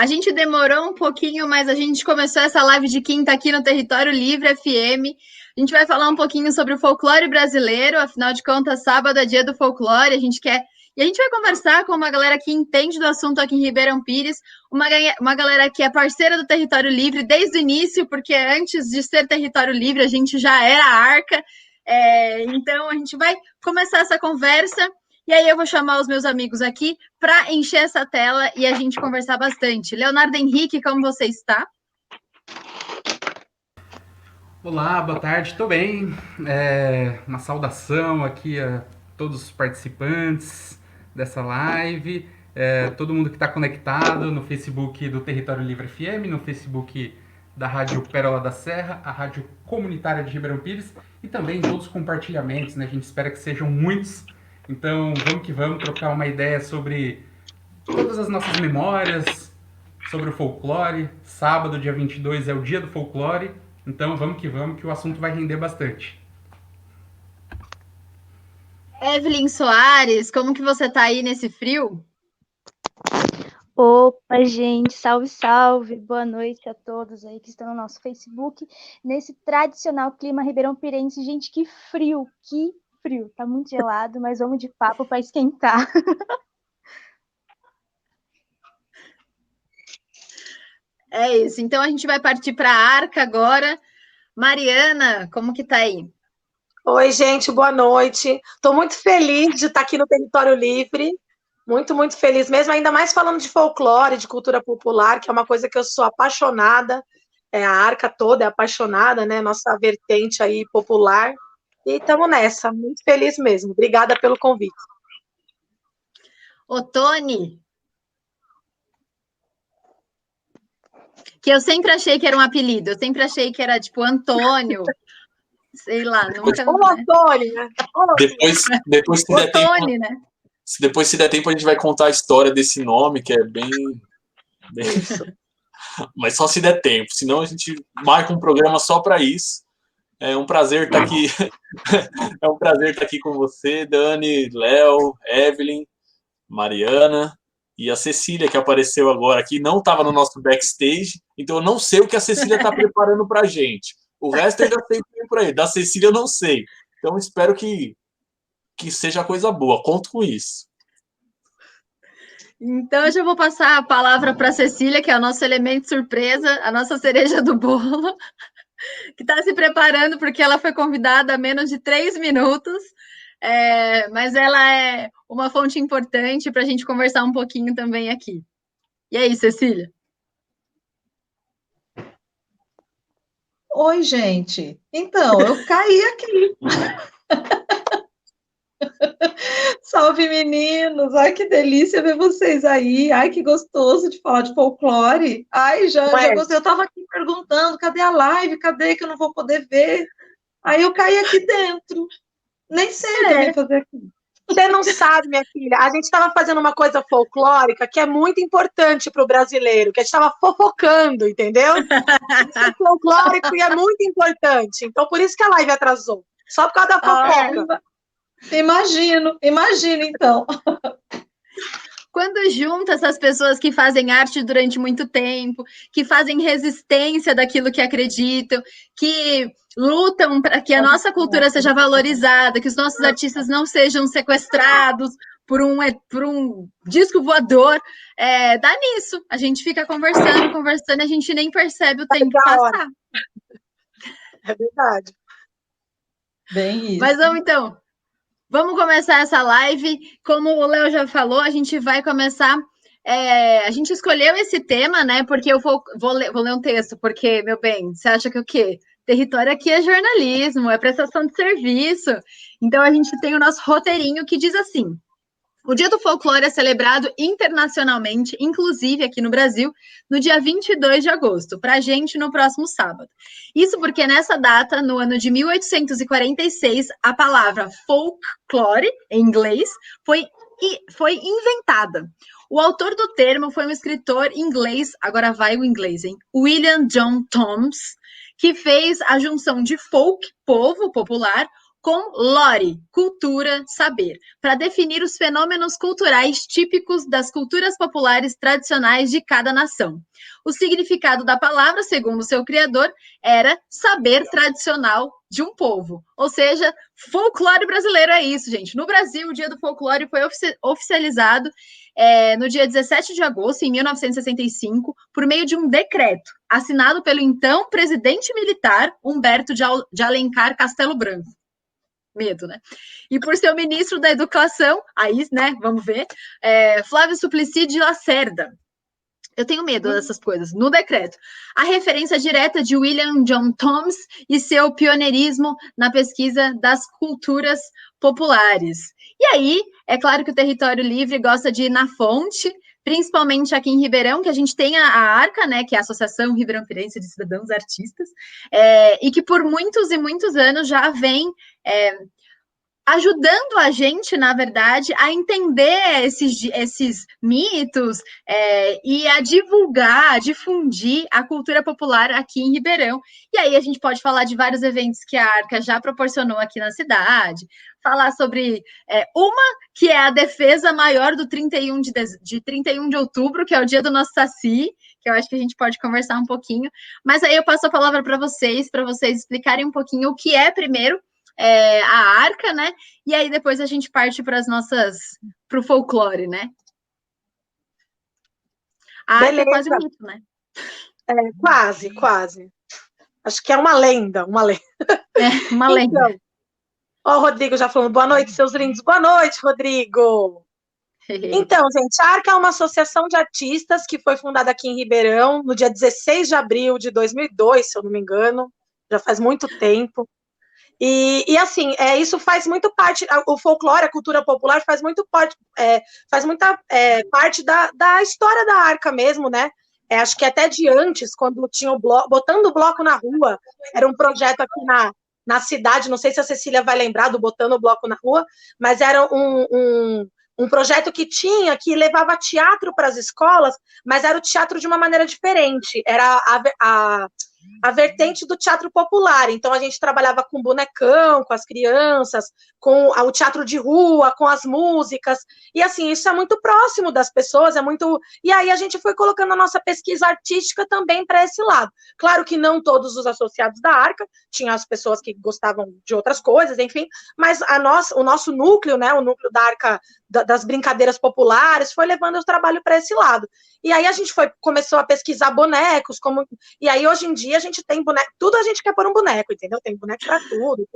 A gente demorou um pouquinho, mas a gente começou essa live de quinta aqui no Território Livre FM. A gente vai falar um pouquinho sobre o folclore brasileiro, afinal de contas, sábado é dia do folclore, E a gente vai conversar com uma galera que entende do assunto aqui em Ribeirão Pires, uma galera que é parceira do Território Livre desde o início, porque antes de ser Território Livre, a gente já era a Arca. Então, a gente vai começar essa conversa. E aí eu vou chamar os meus amigos aqui para encher essa tela e a gente conversar bastante. Leonardo Henrique, como você está? Olá, boa tarde, estou bem. Uma saudação aqui a todos os participantes dessa live, todo mundo que está conectado no Facebook do Território Livre FM, no Facebook da Rádio Pérola da Serra, a Rádio Comunitária de Ribeirão Pires e também todos os compartilhamentos, né? A gente espera que sejam muitos. Então, vamos que vamos trocar uma ideia sobre todas as nossas memórias, sobre o folclore. Sábado, dia 22, é o dia do folclore. Então, vamos, que o assunto vai render bastante. Evelyn Soares, como que você está aí nesse frio? Opa, gente, salve, salve, boa noite a todos aí que estão no nosso Facebook, nesse tradicional clima ribeirão-pirense. Gente, que frio, tá muito gelado, mas vamos de papo para esquentar. É isso, então a gente vai partir para a Arca agora. Mariana, como que tá aí? Oi, gente, boa noite. Estou muito feliz de estar aqui no Território Livre. Muito, muito feliz mesmo, ainda mais falando de folclore, de cultura popular, que é uma coisa que eu sou apaixonada, a Arca toda é apaixonada, né? Nossa vertente aí popular. E estamos nessa, muito feliz mesmo. Obrigada pelo convite. Ô, Tony, que eu sempre achei que era um apelido, eu sempre achei que era tipo Antônio, sei lá, nunca... Ô, Antônio, né? Depois se der Tony, tempo, né? Depois, se der tempo, a gente vai contar a história desse nome, que é bem... Isso. Mas só se der tempo, senão a gente marca um programa só para isso. É um prazer estar aqui. É um prazer estar aqui com você, Dani, Léo, Evelyn, Mariana e a Cecília, que apareceu agora aqui. Não estava no nosso backstage, então eu não sei o que a Cecília está preparando para a gente. O resto eu já sei por aí. Da Cecília eu não sei. Então espero que seja coisa boa. Conto com isso. Então, eu já vou passar a palavra para a Cecília, que é o nosso elemento surpresa, a nossa cereja do bolo, que está se preparando, porque ela foi convidada há menos de 3 minutos, mas ela é uma fonte importante para a gente conversar um pouquinho também aqui. E aí, Cecília? Oi, gente. Então, eu caí aqui. Salve, meninos! Ai, que delícia ver vocês aí. Ai, que gostoso de falar de folclore. Ai, já gostei. Eu estava aqui perguntando, cadê a live? Cadê que eu não vou poder ver? Aí eu caí aqui dentro. Nem sei o que eu vim fazer aqui. Você não sabe, minha filha, a gente estava fazendo uma coisa folclórica que é muito importante para o brasileiro, que a gente estava fofocando, entendeu? Isso é folclórico e é muito importante. Então, por isso que a live atrasou. Só por causa da fofoca. Imagino então. Quando junta essas pessoas que fazem arte durante muito tempo, que fazem resistência daquilo que acreditam, que lutam para que a nossa cultura seja valorizada, que os nossos artistas não sejam sequestrados por um disco voador, dá nisso. A gente fica conversando, a gente nem percebe o tempo passar. É verdade. Bem isso. Mas vamos começar essa live. Como o Léo já falou, a gente vai começar. A gente escolheu esse tema, né? Porque eu vou ler um texto, porque, meu bem, você acha que o quê? Território aqui é jornalismo, é prestação de serviço. Então, a gente tem o nosso roteirinho que diz assim: o Dia do Folclore é celebrado internacionalmente, inclusive aqui no Brasil, no dia 22 de agosto, para a gente no próximo sábado. Isso porque nessa data, no ano de 1846, a palavra folklore, em inglês, foi inventada. O autor do termo foi um escritor inglês, agora vai o inglês, hein? William John Thoms, que fez a junção de folk, povo, popular, com lore, cultura, saber, para definir os fenômenos culturais típicos das culturas populares tradicionais de cada nação. O significado da palavra, segundo seu criador, era saber tradicional de um povo. Ou seja, folclore brasileiro é isso, gente. No Brasil, o Dia do Folclore foi oficializado no dia 17 de agosto, em 1965, por meio de um decreto, assinado pelo então presidente militar Humberto de Alencar Castelo Branco. Medo, né? E por seu ministro da Educação, aí, né, vamos ver, Flávio Suplicy de Lacerda. Eu tenho medo dessas coisas. No decreto, a referência direta de William John Thomas e seu pioneirismo na pesquisa das culturas populares. E aí, é claro que o Território Livre gosta de ir na fonte, principalmente aqui em Ribeirão, que a gente tem a ARCA, né, que é a Associação Ribeirão-Pirense de Cidadãos Artistas, e que por muitos e muitos anos já vem ajudando a gente, na verdade, a entender esses mitos e a divulgar, a difundir a cultura popular aqui em Ribeirão. E aí a gente pode falar de vários eventos que a ARCA já proporcionou aqui na cidade, falar sobre uma que é a defesa maior do 31 de outubro, que é o dia do nosso Saci, que eu acho que a gente pode conversar um pouquinho. Mas aí eu passo a palavra para vocês explicarem um pouquinho o que é primeiro a ARCA, né? E aí depois a gente parte para o folclore, né? A ARCA é quase um mito, né? Quase. Acho que é uma lenda, uma lenda. Uma lenda. Então, ó, o Rodrigo já falando, boa noite, seus lindos. Boa noite, Rodrigo. Então, gente, a ARCA é uma associação de artistas que foi fundada aqui em Ribeirão no dia 16 de abril de 2002, se eu não me engano. Já faz muito tempo. E assim, isso faz muito parte, o folclore, a cultura popular faz muito parte, faz muita parte da história da ARCA mesmo, né? Acho que até de antes, quando tinha o bloco, botando o bloco na rua, era um projeto aqui na cidade, não sei se a Cecília vai lembrar do Botando o Bloco na Rua, mas era um projeto que levava teatro para as escolas, mas era o teatro de uma maneira diferente, era a vertente do teatro popular. Então, a gente trabalhava com bonecão, com as crianças, com o teatro de rua, com as músicas, e assim, isso é muito próximo das pessoas, e aí a gente foi colocando a nossa pesquisa artística também para esse lado. Claro que não todos os associados da ARCA, tinha as pessoas que gostavam de outras coisas, enfim, mas o nosso núcleo, né, o núcleo da ARCA, das brincadeiras populares, foi levando o trabalho para esse lado. E aí a gente começou a pesquisar bonecos, e aí hoje em dia a gente tem boneco, tudo a gente quer pôr um boneco, entendeu? Tem boneco para tudo,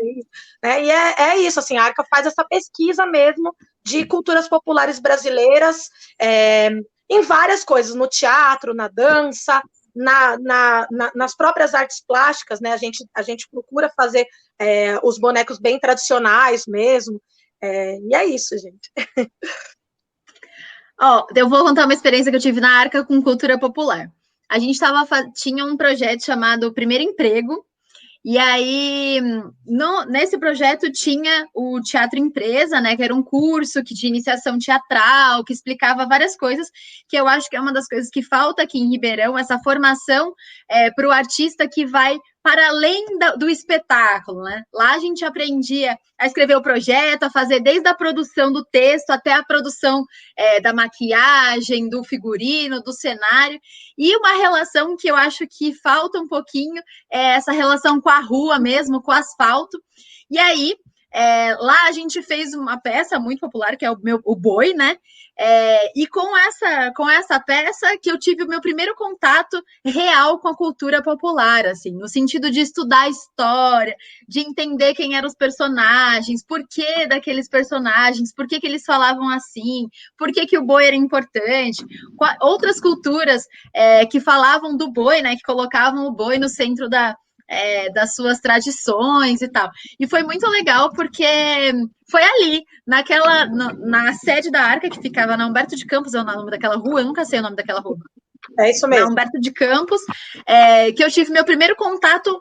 né? E é isso, assim, a ARCA faz essa pesquisa mesmo de culturas populares brasileiras em várias coisas, no teatro, na dança, nas próprias artes plásticas, né? A gente procura fazer os bonecos bem tradicionais mesmo, e é isso, gente. Eu vou contar uma experiência que eu tive na ARCA com cultura popular. A gente tinha um projeto chamado Primeiro Emprego, e aí nesse projeto tinha o Teatro Empresa, né, que era um curso de iniciação teatral, que explicava várias coisas, que eu acho que é uma das coisas que falta aqui em Ribeirão, essa formação para o artista que vai para além do espetáculo, né? Lá a gente aprendia a escrever o projeto, a fazer desde a produção do texto até a produção da maquiagem, do figurino, do cenário, e uma relação que eu acho que falta um pouquinho é essa relação com a rua mesmo, com o asfalto. E aí, lá a gente fez uma peça muito popular, que é o Boi, né? E com essa peça que eu tive o meu primeiro contato real com a cultura popular, assim, no sentido de estudar a história, de entender quem eram os personagens, por que daqueles personagens, por que eles falavam assim, por que o boi era importante, outras culturas que falavam do boi, né, que colocavam o boi no centro das suas tradições e tal. E foi muito legal porque foi ali, na sede da ARCA, que ficava na Humberto de Campos, é o nome daquela rua, eu nunca sei o nome daquela rua. É isso mesmo. Na Humberto de Campos, que eu tive meu primeiro contato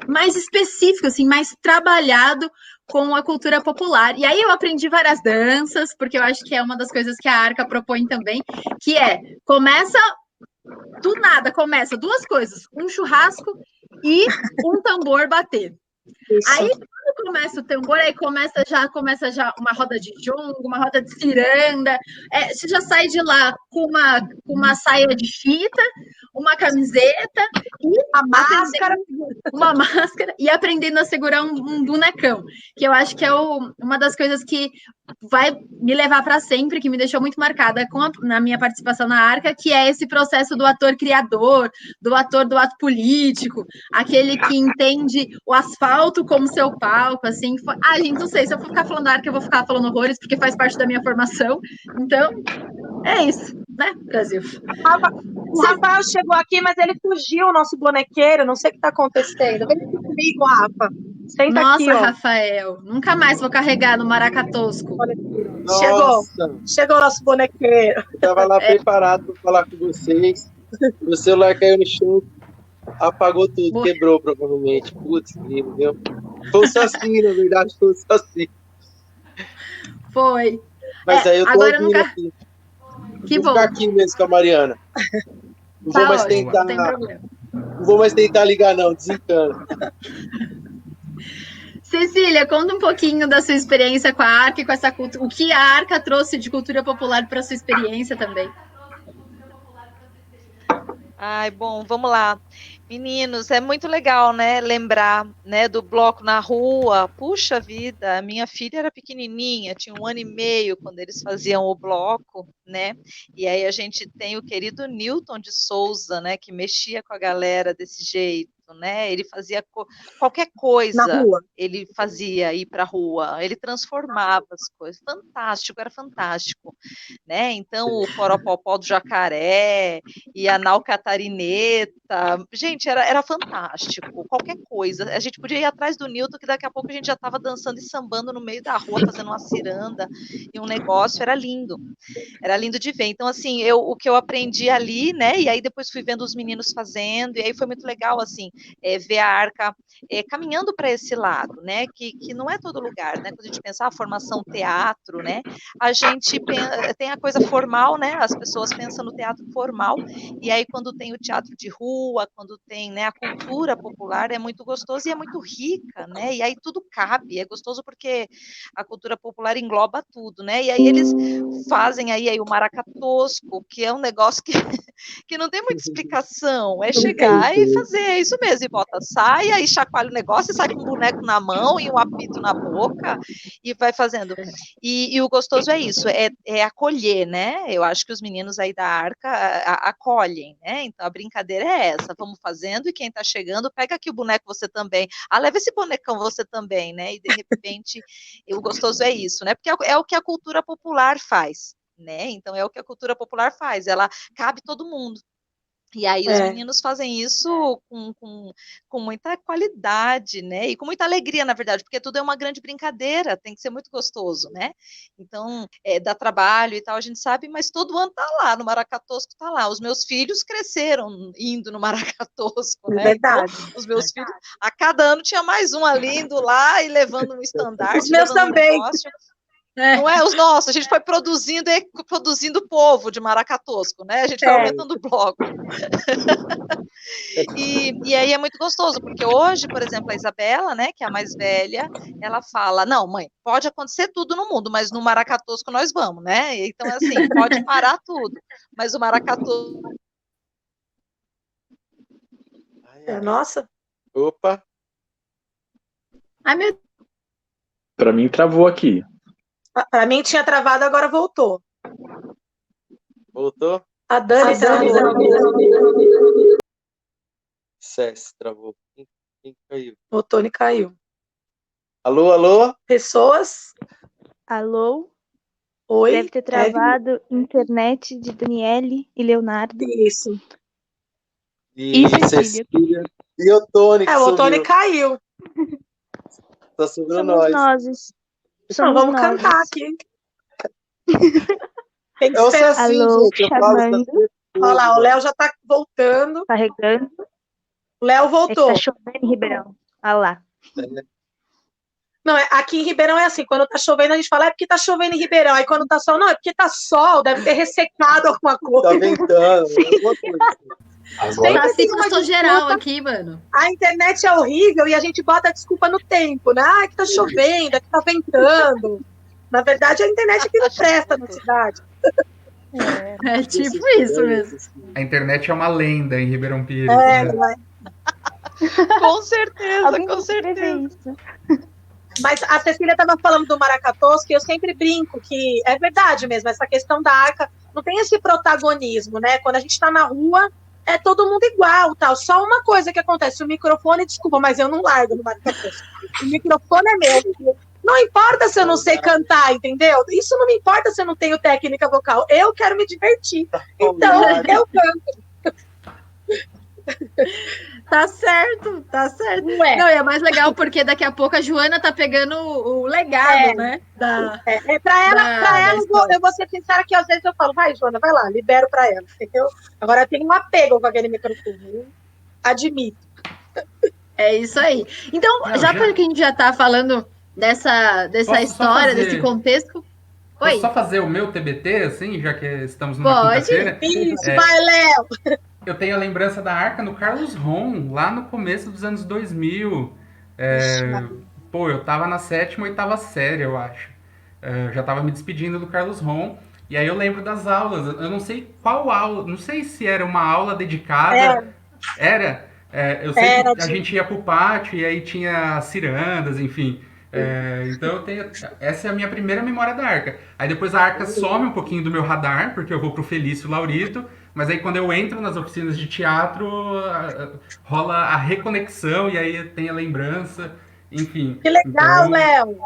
mais específico, assim, mais trabalhado com a cultura popular. E aí eu aprendi várias danças, porque eu acho que é uma das coisas que a ARCA propõe também, que começa duas coisas, um churrasco e um tambor bater. Isso. Aí, quando começa o tambor, aí começa já uma roda de jongo, uma roda de ciranda. Você já sai de lá com uma saia de fita, uma camiseta e uma máscara e aprendendo a segurar um bonecão, que eu acho que é uma das coisas que vai me levar para sempre, que me deixou muito marcada na minha participação na Arca, que é esse processo do ator criador, do ator do ato político, aquele que entende o asfalto como seu palco, assim. Gente, não sei, se eu for ficar falando da Arca, eu vou ficar falando horrores, porque faz parte da minha formação. Então, é isso, né, Brasil? O Rafael chegou aqui, mas ele fugiu, o nosso bonequeiro, não sei o que está acontecendo. Vem aqui comigo, Rafa. Senta Nossa, aqui, ó. Rafael, nunca mais vou carregar no maracatosco. Chegou o nosso bonequeiro. Estava lá preparado para falar com vocês. O celular caiu no chão, apagou tudo, quebrou provavelmente. Putz, viu? Foi só assim, na verdade, foi só assim. Foi. Mas aí eu tô agora ouvindo aqui. Que vou bom. ficar aqui mesmo com a Mariana. Não vou mais tentar. Não tem problema. Não vou mais tentar ligar, não, desencana. Cecília, conta um pouquinho da sua experiência com a Arca e com essa cultura. O que a Arca trouxe de cultura popular para a sua experiência também? Ai, bom, vamos lá. Meninos, é muito legal, né, lembrar, né, do bloco na rua. Puxa vida, a minha filha era pequenininha, tinha 1 ano e meio quando eles faziam o bloco, né, e aí a gente tem o querido Newton de Souza, né, que mexia com a galera desse jeito, né, ele fazia qualquer coisa, na rua. Ele fazia ir para a rua, ele transformava as coisas, fantástico, era fantástico, né, então o Poropopó do Jacaré e a Nau Catarineta, gente, era fantástico, qualquer coisa, a gente podia ir atrás do Newton, que daqui a pouco a gente já estava dançando e sambando no meio da rua, fazendo uma ciranda, e um negócio, era lindo de ver, então assim, o que eu aprendi ali, né, e aí depois fui vendo os meninos fazendo, e aí foi muito legal, assim, ver a Arca caminhando para esse lado, né, que não é todo lugar, né, quando a gente pensa a formação teatro, né, a gente tem a coisa formal, né, as pessoas pensam no teatro formal, e aí quando tem o teatro de rua, quando tem, né, a cultura popular, é muito gostoso e é muito rica, né, e aí tudo cabe, é gostoso porque a cultura popular engloba tudo, né, e aí eles fazem aí o maracatosco, que é um negócio que não tem muita explicação, é chegar e fazer, é isso mesmo, e bota saia, e chacoalha o negócio, e sai com um boneco na mão, e um apito na boca, e vai fazendo, e o gostoso é isso, é acolher, né, eu acho que os meninos aí da Arca acolhem, né, então a brincadeira é essa, vamos fazendo, e quem tá chegando, pega aqui o boneco você também, leva esse bonecão você também, né, e de repente, o gostoso é isso, né, porque é o que a cultura popular faz, né, então é o que a cultura popular faz, ela cabe todo mundo, e aí os meninos fazem isso com muita qualidade, né, e com muita alegria, na verdade, porque tudo é uma grande brincadeira, tem que ser muito gostoso, né, então, dá trabalho e tal, a gente sabe, mas todo ano tá lá, no Maracatosco tá lá, os meus filhos cresceram indo no Maracatosco, né, Verdade. então, os meus filhos, a cada ano tinha mais um ali, indo lá e levando um estandarte, os meus também. Não é os nossos, a gente foi produzindo povo de Maracatosco, né? A gente foi aumentando o bloco. E aí é muito gostoso, porque hoje, por exemplo, a Isabela, né, que é a mais velha, ela fala, não, mãe, pode acontecer tudo no mundo, mas no Maracatosco nós vamos, né? Então, assim, pode parar tudo, mas o Maracatosco... Nossa. Opa. Ai, meu... Para mim, travou aqui. Para mim tinha travado, agora voltou. Voltou? A Dani travou. César, travou. Quem caiu? O Tony caiu. Alô, alô? Pessoas? Alô? Oi? Deve ter travado internet de Daniele e Leonardo. Isso. E Cecília. E o Tony, que o Tony caiu. Tá sobrando Somos nós. Então, vamos cantar aqui. Tem que ser assim, alô, gente. chamando. Olha lá, o Léo já tá voltando. Carregando. O Léo voltou. Tá chovendo em Ribeirão. Olha lá. Não, aqui em Ribeirão é assim, quando tá chovendo a gente fala, é porque tá chovendo em Ribeirão. Aí quando tá sol, não, é porque tá sol, deve ter ressecado alguma coisa. Tá ventando. Agora, Saci tem uma passou geral desculpa. aqui, mano. A internet é horrível e a gente bota a desculpa no tempo, né? Ah, que tá chovendo, que tá ventando. Na verdade, a internet aqui não presta na cidade. É tipo isso mesmo. A internet é uma lenda em Ribeirão Pires, É, né? não é? Com certeza, Alguém com tem que escrever certeza. isso. Mas a Cecília estava falando do Maracatoso, que eu sempre brinco que é verdade mesmo, essa questão da arca não tem esse protagonismo, né? Quando a gente está na rua, é todo mundo igual, tal. Só uma coisa que acontece, o microfone, desculpa, mas eu não largo no Maracatoso. O microfone é meu. Não importa se eu não sei cantar, entendeu? Isso não me importa se eu não tenho técnica vocal. Eu quero me divertir. Então, eu canto. Tá certo, tá certo. Ué. Não, e é mais legal porque daqui a pouco a Joana tá pegando o legado, né? Pra ela eu vou ser sincera que às vezes eu falo, vai, Joana, vai lá, libero pra ela, entendeu? Agora eu tenho um apego com aquele microfone, eu admito. É isso aí. Então, porque a gente já tá falando dessa história, desse contexto. Posso só fazer o meu TBT, assim, já que estamos numa Pode. quinta-feira? Isso, vai, Léo! Eu tenho a lembrança da arca no Carlos Ron, lá no começo dos anos 2000. Pô, eu tava na 7ª, 8ª série, eu acho. Eu já tava me despedindo do Carlos Ron. E aí eu lembro das aulas. Eu não sei qual aula, não sei se era uma aula dedicada. Era? Eu sei que a gente ia pro pátio e aí tinha cirandas, enfim. Então eu tenho. Essa é a minha primeira memória da arca. Aí depois a arca some um pouquinho do meu radar, porque eu vou pro Felício Laurito. Mas aí quando eu entro nas oficinas de teatro, rola a reconexão e aí tem a lembrança, enfim. Que legal, então, Léo!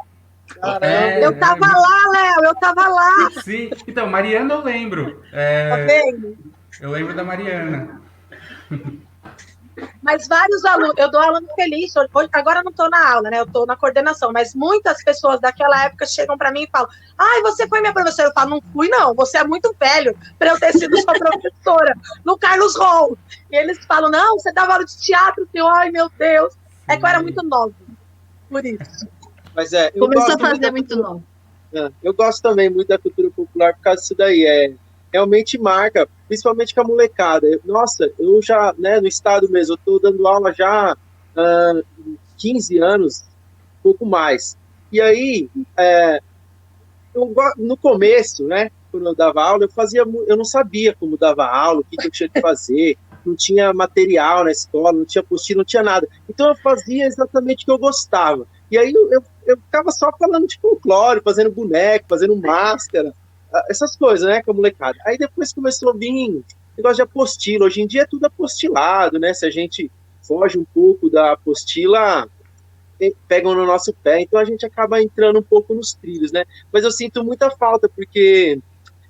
Caramba, lá, Léo, eu tava lá! Sim, então, Mariana eu lembro. Tá vendo? Eu lembro da Mariana. Mas vários alunos, eu dou aula no Felício, agora eu não estou na aula, né? Eu estou na coordenação, mas muitas pessoas daquela época chegam para mim e falam: ai, você foi minha professora? Eu falo: não fui, não, você é muito velho para eu ter sido sua professora no Carlos Ron. E eles falam: não, você dava aula de teatro, eu, ai, meu Deus. É que eu era muito nova, por isso. Mas começou a fazer muito novo. Eu gosto também muito da cultura popular por causa disso daí. Realmente marca, principalmente com a molecada. Nossa, eu já, né, no estado mesmo, eu estou dando aula já há 15 anos, um pouco mais. E aí, no começo, né, quando eu dava aula, eu não sabia como dava aula, o que eu tinha que fazer, não tinha material na escola, não tinha apostila, não tinha nada. Então eu fazia exatamente o que eu gostava. E aí eu ficava só falando de folclore, fazendo boneco, fazendo máscara, essas coisas, né, com a molecada. Aí depois começou a vir negócio de apostila. Hoje em dia é tudo apostilado, né? Se a gente foge um pouco da apostila, pegam no nosso pé. Então a gente acaba entrando um pouco nos trilhos, né? Mas eu sinto muita falta, porque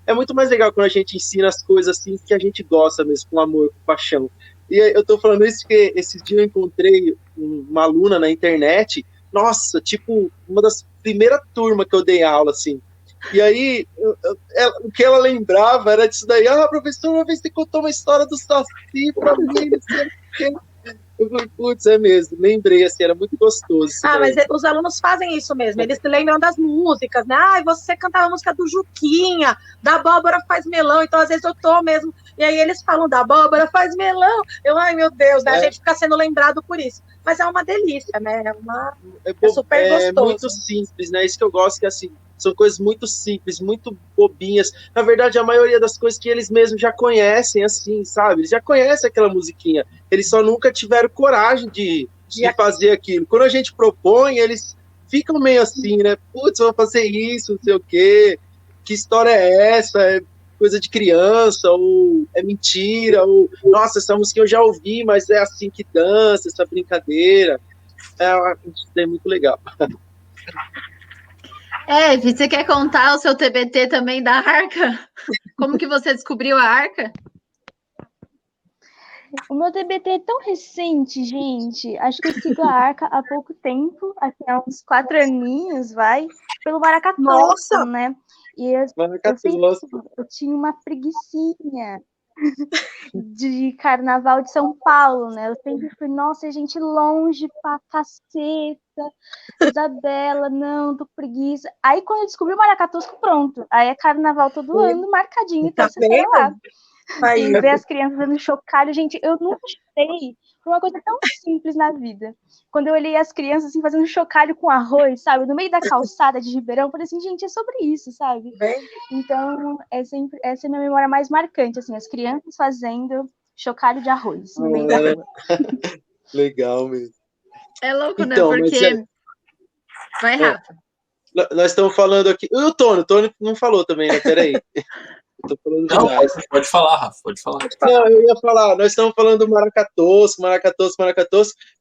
é muito mais legal quando a gente ensina as coisas assim que a gente gosta mesmo, com amor, com paixão. E eu tô falando isso porque esses dias eu encontrei uma aluna na internet, nossa, tipo, uma das primeiras turmas que eu dei aula, assim. E aí, o que ela lembrava era disso daí. Ah, professor, uma vez você contou uma história do Saci pra mim, não sei o quê. Eu falei, putz, é mesmo, lembrei, assim, era muito gostoso. Mas os alunos fazem isso mesmo, eles se lembram das músicas, né? Ah, você cantava a música do Juquinha, da Abóbora Faz Melão, então às vezes eu tô mesmo, e aí eles falam da Abóbora Faz Melão, ai meu Deus, né? A gente fica sendo lembrado por isso, mas é uma delícia, né? É super gostoso. É muito simples, né? Isso que eu gosto, que assim, são coisas muito simples, muito bobinhas. Na verdade, a maioria das coisas que eles mesmos já conhecem, assim, sabe? Eles já conhecem aquela musiquinha. Eles só nunca tiveram coragem de fazer aquilo. Quando a gente propõe, eles ficam meio assim, né? Putz, vou fazer isso, não sei o quê. Que história é essa? É coisa de criança, ou é mentira, ou nossa, essa música eu já ouvi, mas é assim que dança, essa brincadeira. É muito legal. Você quer contar o seu TBT também da arca? Como que você descobriu a arca? O meu TBT é tão recente, gente. Acho que eu sigo a arca há pouco tempo, assim, há uns 4 aninhos, pelo Maracatoso, né? E eu tinha uma preguicinha de carnaval de São Paulo, né? Eu sempre fui, nossa, gente, longe pra caceta, Isabela, não, tô preguiça. Aí quando eu descobri o Maracatu, pronto. Aí é carnaval todo ano, marcadinho, então você vai lá. Aí. E ver as crianças dando chocalho, gente, eu nunca chorei por uma coisa tão simples na vida. Quando eu olhei as crianças assim, fazendo chocalho com arroz, sabe, no meio da calçada de Ribeirão, eu falei assim, gente, é sobre isso, sabe? Bem, Então, essa é a minha memória mais marcante, assim, as crianças fazendo chocalho de arroz no meio da rua. Legal mesmo. É louco, né? Então, mas Porque. Vai, Rafa. Nós estamos falando aqui. O Tony não falou também, né? Peraí. Eu tô falando Não, demais. pode falar, Rafa, pode falar. Não, eu ia falar, nós estamos falando do Maracatosso,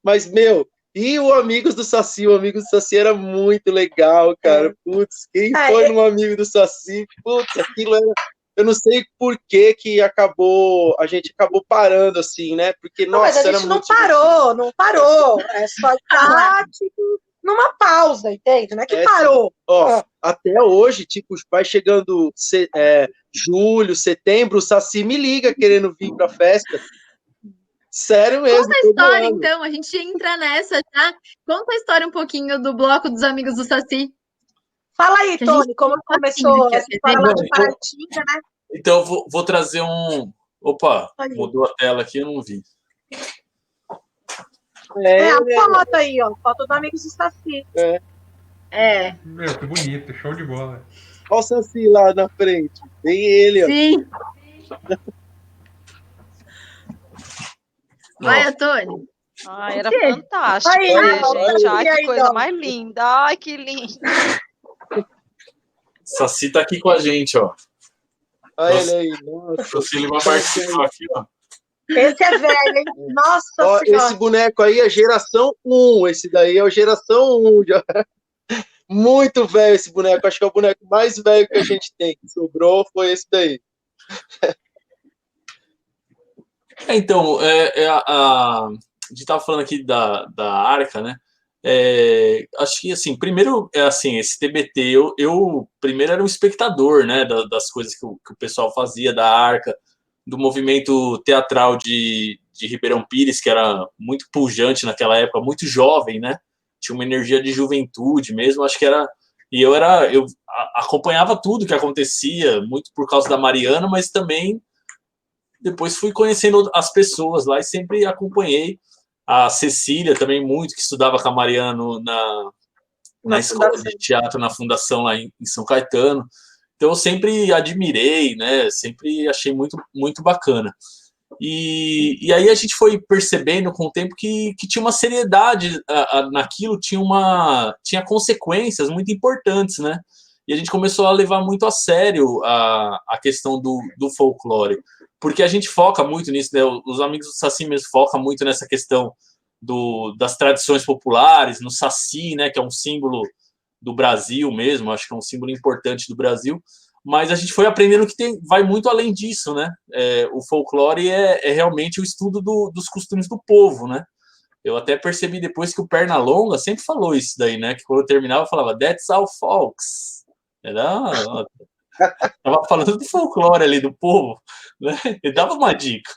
mas, meu, e o Amigos do Saci? O Amigos do Saci era muito legal, cara. Putz, quem foi no Amigo do Saci? Putz, aquilo era. Eu não sei por que a gente acabou parando assim, né? Porque, não, mas nossa, a gente não parou. É só estar, tipo, numa pausa, entende? Não é que parou. Ó, até hoje, tipo, vai chegando julho, setembro, o Saci me liga querendo vir pra festa. Sério mesmo. Conta a história, então. A gente entra nessa já. Conta a história um pouquinho do bloco dos Amigos do Saci. Fala aí, Tony, como começou essa história lá de Paratinga, né? Então, eu vou trazer um... Opa, mudou a tela aqui, eu não vi. A foto aí, ó. Foto do Amigos do Saci. Meu, que bonito, show de bola. Olha o Saci lá na frente. Tem ele, ó. Sim. Vai, Antônio. Ai, era fantástico, Aí, gente? Ai, que aí, coisa ó. mais linda. Ai, que lindo. Saci tá aqui com a gente, ó. Olha ele aí. Nossa. O filho vai participar aqui, ó. Esse é velho, hein? Nossa Senhora. Esse boneco aí é geração 1. Esse daí é o geração 1. Muito velho esse boneco. Acho que é o boneco mais velho que a gente tem. Que sobrou foi esse daí. Então, a gente estava falando aqui da Arca, né? Acho que, assim, primeiro, esse TBT, eu primeiro era um espectador, né, das coisas que o pessoal fazia, da Arca, do movimento teatral de Ribeirão Pires, que era muito pujante naquela época, muito jovem, né? Tinha uma energia de juventude mesmo, acho que era... E eu acompanhava tudo que acontecia, muito por causa da Mariana, mas também depois fui conhecendo as pessoas lá e sempre acompanhei. A Cecília também muito, que estudava com a Mariana na escola de teatro, na fundação lá em São Caetano. Então eu sempre admirei, né? Sempre achei muito, muito bacana. E aí a gente foi percebendo com o tempo que tinha uma seriedade naquilo, tinha consequências muito importantes, né? E a gente começou a levar muito a sério a questão do folclore. Porque a gente foca muito nisso, né? Os Amigos do Saci mesmo focam muito nessa questão das tradições populares, no Saci, né? Que é um símbolo do Brasil mesmo, acho que é um símbolo importante do Brasil. Mas a gente foi aprendendo que vai muito além disso, né? O folclore é realmente o estudo dos costumes do povo, né? Eu até percebi depois que o Pernalonga sempre falou isso daí, né? Que quando eu terminava, eu falava, that's all folks. Tava falando do folclore ali, do povo, né? Ele dava uma dica.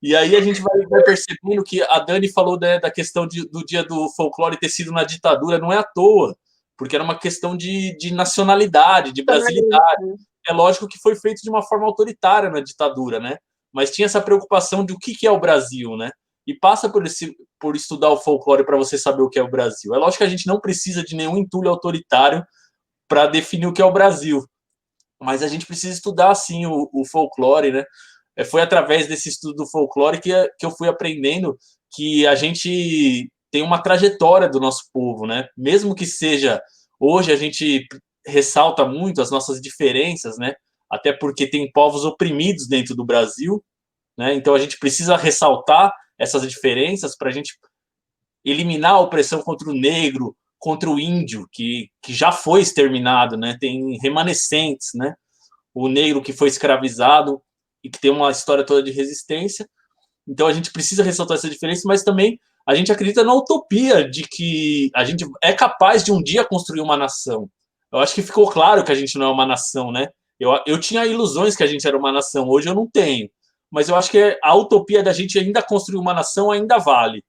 E aí a gente vai percebendo que a Dani falou da questão do dia do folclore ter sido na ditadura, não é à toa, porque era uma questão de nacionalidade, de brasilidade. É lógico que foi feito de uma forma autoritária na ditadura, né? Mas tinha essa preocupação de o que é o Brasil, né? E passa por estudar o folclore para você saber o que é o Brasil. É lógico que a gente não precisa de nenhum entulho autoritário para definir o que é o Brasil, mas a gente precisa estudar, sim, o folclore, né? Foi através desse estudo do folclore que eu fui aprendendo que a gente tem uma trajetória do nosso povo, né? Mesmo que seja... Hoje a gente ressalta muito as nossas diferenças, né? Até porque tem povos oprimidos dentro do Brasil, né? Então a gente precisa ressaltar essas diferenças para a gente eliminar a opressão contra o negro, contra o índio, que já foi exterminado, né? Tem remanescentes, né? O negro que foi escravizado e que tem uma história toda de resistência. Então a gente precisa ressaltar essa diferença, mas também a gente acredita na utopia de que a gente é capaz de um dia construir uma nação. Eu acho que ficou claro que a gente não é uma nação, né? Eu tinha ilusões que a gente era uma nação, hoje eu não tenho. Mas eu acho que a utopia da gente ainda construir uma nação ainda vale.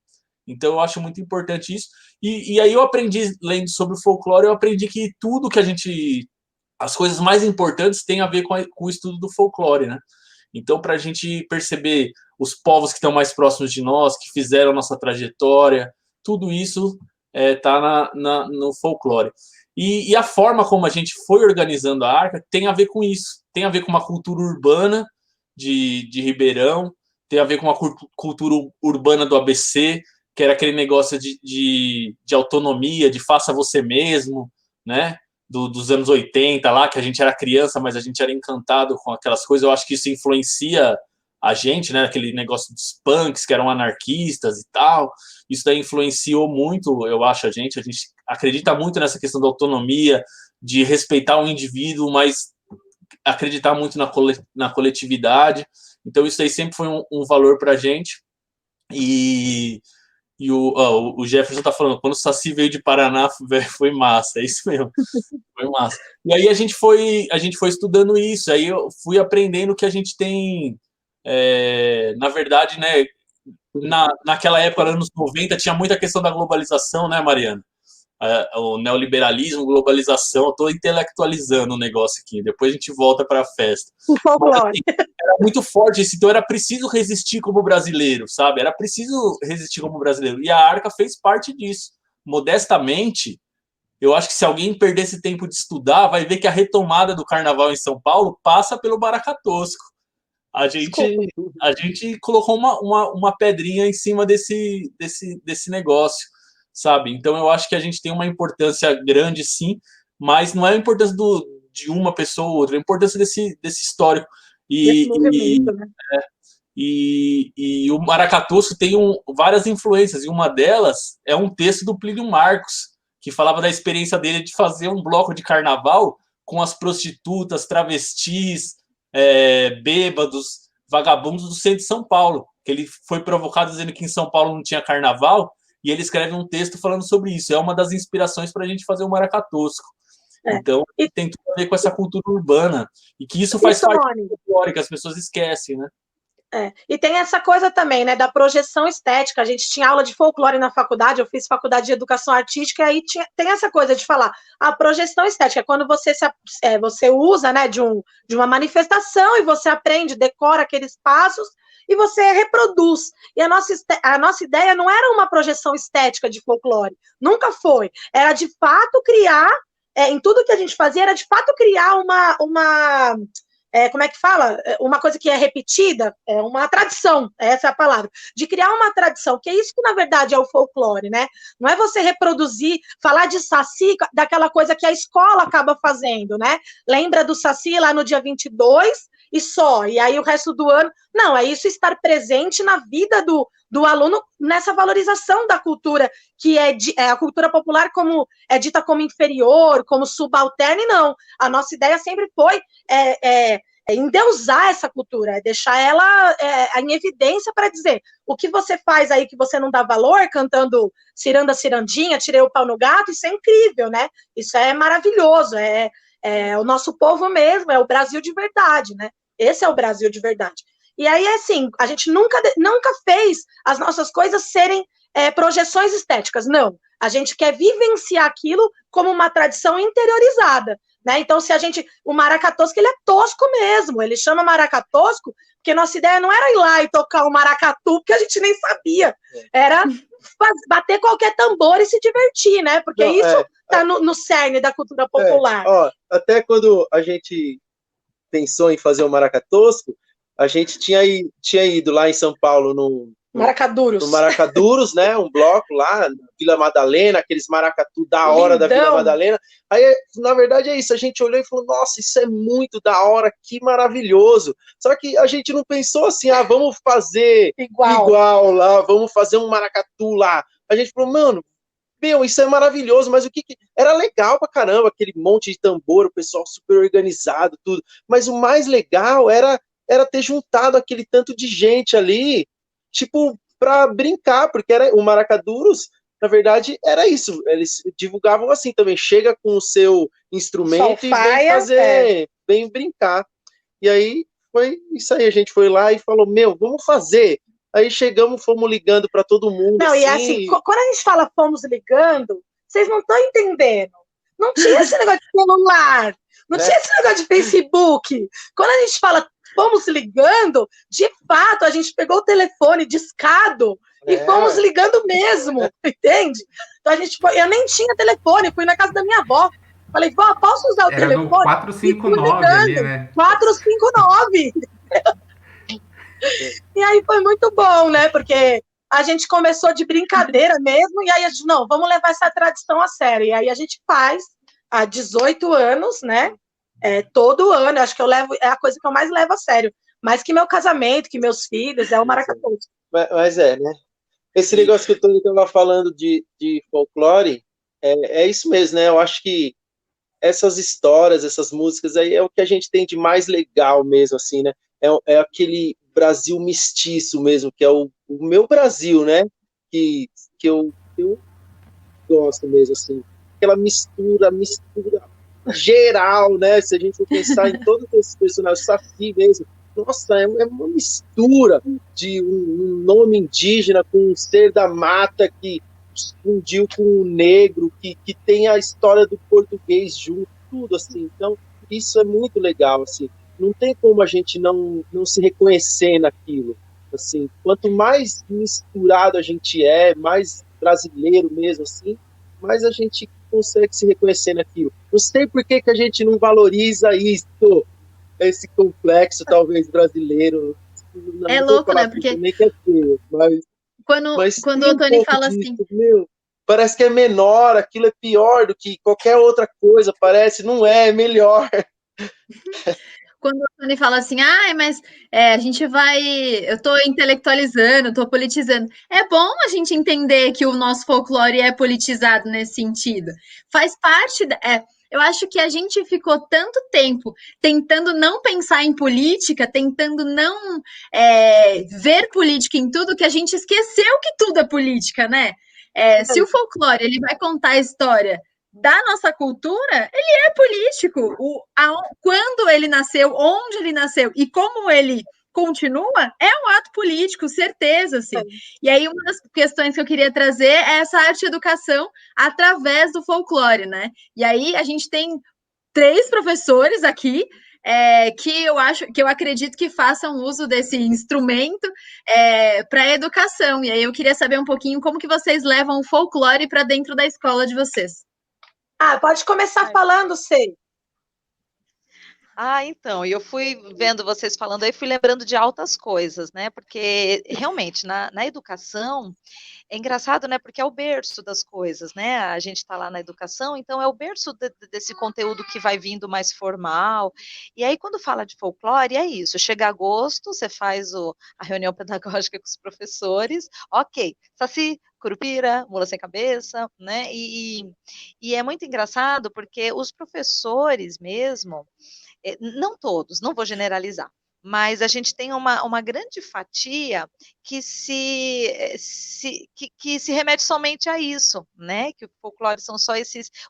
Então eu acho muito importante isso. E aí eu aprendi, lendo sobre o folclore, eu aprendi que tudo que a gente... As coisas mais importantes têm a ver com o estudo do folclore, né? Então, para a gente perceber os povos que estão mais próximos de nós, que fizeram nossa trajetória, tudo isso está no folclore. E a forma como a gente foi organizando a Arca tem a ver com isso. Tem a ver com uma cultura urbana de Ribeirão, tem a ver com uma cultura urbana do ABC, que era aquele negócio de autonomia, de faça você mesmo, né? Dos anos 80 lá, que a gente era criança, mas a gente era encantado com aquelas coisas. Eu acho que isso influencia a gente, né? Aquele negócio dos punks, que eram anarquistas e tal. Isso daí influenciou muito, eu acho, a gente acredita muito nessa questão da autonomia, de respeitar o indivíduo, mas acreditar muito na coletividade. Então isso aí sempre foi um valor para a gente. E o Jefferson está falando, quando o Saci veio de Paraná, foi massa, é isso mesmo, foi massa. E aí a gente foi estudando isso, aí eu fui aprendendo que a gente tem, na verdade, né, naquela época, anos 90, tinha muita questão da globalização, né, Mariana? O neoliberalismo, globalização, eu estou intelectualizando o negócio aqui, depois a gente volta para a festa. Mas, assim, era muito forte isso, então era preciso resistir como brasileiro, sabe? Era preciso resistir como brasileiro, e a Arca fez parte disso. Modestamente, eu acho que se alguém perder esse tempo de estudar, vai ver que a retomada do carnaval em São Paulo passa pelo Maracatosco. A gente colocou uma pedrinha em cima desse negócio, sabe? Então eu acho que a gente tem uma importância grande, sim, mas não é a importância de uma pessoa ou outra, é a importância desse histórico. E o Maracatosco tem várias influências, e uma delas é um texto do Plínio Marcos, que falava da experiência dele de fazer um bloco de carnaval com as prostitutas, travestis, bêbados, vagabundos do centro de São Paulo, que ele foi provocado dizendo que em São Paulo não tinha carnaval, e ele escreve um texto falando sobre isso. É uma das inspirações para a gente fazer o Maracatosco. Então, tem tudo a ver com essa cultura urbana, e que isso faz parte do folclore, que as pessoas esquecem, né? E tem essa coisa também, né, da projeção estética. A gente tinha aula de folclore na faculdade, eu fiz faculdade de educação artística, e aí tem essa coisa de falar a projeção estética, quando você você usa, né, de uma manifestação, e você aprende, decora aqueles passos, e você reproduz. E a nossa ideia não era uma projeção estética de folclore, nunca foi. Era, de fato, criar, em tudo que a gente fazia, era, de fato, criar como é que fala? Uma coisa que é repetida, uma tradição, essa é a palavra, de criar uma tradição, que é isso que, na verdade, é o folclore, né? Não é você reproduzir, falar de Saci, daquela coisa que a escola acaba fazendo, né? Lembra do Saci lá no dia 22 e só, e aí o resto do ano... Não, é isso, estar presente na vida do aluno, nessa valorização da cultura, que a cultura popular é dita como inferior, como subalterna, e não. A nossa ideia sempre foi endeusar essa cultura, deixar ela em evidência para dizer, o que você faz aí que você não dá valor, cantando ciranda, cirandinha, tirei o pau no gato, isso é incrível, né? Isso é maravilhoso, o nosso povo mesmo, é o Brasil de verdade, né? Esse é o Brasil de verdade. E aí, assim, a gente nunca fez as nossas coisas serem projeções estéticas, não. A gente quer vivenciar aquilo como uma tradição interiorizada, né? Então, o Maracatosco, ele é tosco mesmo, ele chama Maracatosco, porque nossa ideia não era ir lá e tocar o maracatu, porque a gente nem sabia, era bater qualquer tambor e se divertir, né? Porque isso está no cerne da cultura popular. Até quando a gente pensou em fazer o Maracatosco, a gente tinha ido lá em São Paulo no Maracaduros, né? Um bloco lá, Vila Madalena, aqueles maracatu da hora da Vila Madalena. Aí, na verdade, é isso. A gente olhou e falou, nossa, isso é muito da hora, que maravilhoso. Só que a gente não pensou assim, vamos fazer igual lá, vamos fazer um maracatu lá. A gente falou, mano, isso é maravilhoso, mas era legal pra caramba, aquele monte de tambor, o pessoal super organizado, tudo. Mas o mais legal era ter juntado aquele tanto de gente ali, tipo, pra brincar, porque o Maracaduros, na verdade, era isso. Eles divulgavam assim também, chega com o seu instrumento e vem fazer, vem brincar. E aí, foi isso aí, a gente foi lá e falou, vamos fazer. Aí chegamos, fomos ligando para todo mundo. Não, assim, e assim, quando a gente fala fomos ligando, vocês não estão entendendo. Não tinha esse negócio de celular, não tinha esse negócio de Facebook. Quando a gente fala fomos ligando, de fato, a gente pegou o telefone discado e fomos ligando mesmo, entende? Então eu nem tinha telefone, fui na casa da minha avó. Falei, vó, posso usar o Era telefone? no 459 ali, né? 459. E aí foi muito bom, né? Porque a gente começou de brincadeira mesmo, e aí a gente, não, vamos levar essa tradição a sério. E aí a gente faz há 18 anos, né? Todo ano, acho que é a coisa que eu mais levo a sério. Mais que meu casamento, que meus filhos, é o maracatu. Mas né? Esse negócio que o Tony estava falando de folclore, é isso mesmo, né? Eu acho que essas histórias, essas músicas aí é o que a gente tem de mais legal mesmo, assim, né? É aquele Brasil mestiço mesmo, que é o meu Brasil, né? Que eu gosto mesmo, assim. Aquela mistura geral, né? Se a gente for pensar em todos esses personagens, Saci mesmo, nossa, é uma mistura de um nome indígena com um ser da mata que fundiu com o negro, que tem a história do português junto, tudo assim. Então, isso é muito legal, assim. Não tem como a gente não se reconhecer naquilo. Assim, quanto mais misturado a gente mais brasileiro mesmo, assim, mais a gente consegue se reconhecer naquilo. Não sei por que a gente não valoriza isso, esse complexo, talvez, brasileiro. É louco, né? Porque nem que é feio, quando o Tony fala disso, assim, meu, parece que é menor, aquilo é pior do que qualquer outra coisa, parece, não é melhor. quando o Tony fala assim, mas a gente vai, eu estou intelectualizando, estou politizando. É bom a gente entender que o nosso folclore é politizado nesse sentido. Faz parte, eu acho que a gente ficou tanto tempo tentando não pensar em política, tentando não ver política em tudo, que a gente esqueceu que tudo é política, né? Se o folclore ele vai contar a história da nossa cultura, ele é político. Quando ele nasceu, onde ele nasceu e como ele continua, é um ato político, certeza, assim. E aí, uma das questões que eu queria trazer é essa arte-educação através do folclore, né? E aí, a gente tem 3 professores aqui que eu acredito que façam uso desse instrumento para a educação. E aí eu queria saber um pouquinho como que vocês levam o folclore para dentro da escola de vocês. Pode começar falando, Sei. Então, eu fui vendo vocês falando aí, fui lembrando de altas coisas, né? Porque realmente na educação é engraçado, né? Porque é o berço das coisas, né? A gente está lá na educação, então é o berço desse conteúdo que vai vindo mais formal. E aí, quando fala de folclore, é isso. Chega agosto, você faz a reunião pedagógica com os professores, ok, Saci, Curupira, Mula Sem Cabeça, né? E é muito engraçado porque os professores mesmo, não todos, não vou generalizar, mas a gente tem uma grande fatia que que se remete somente a isso, né? Que o folclore são só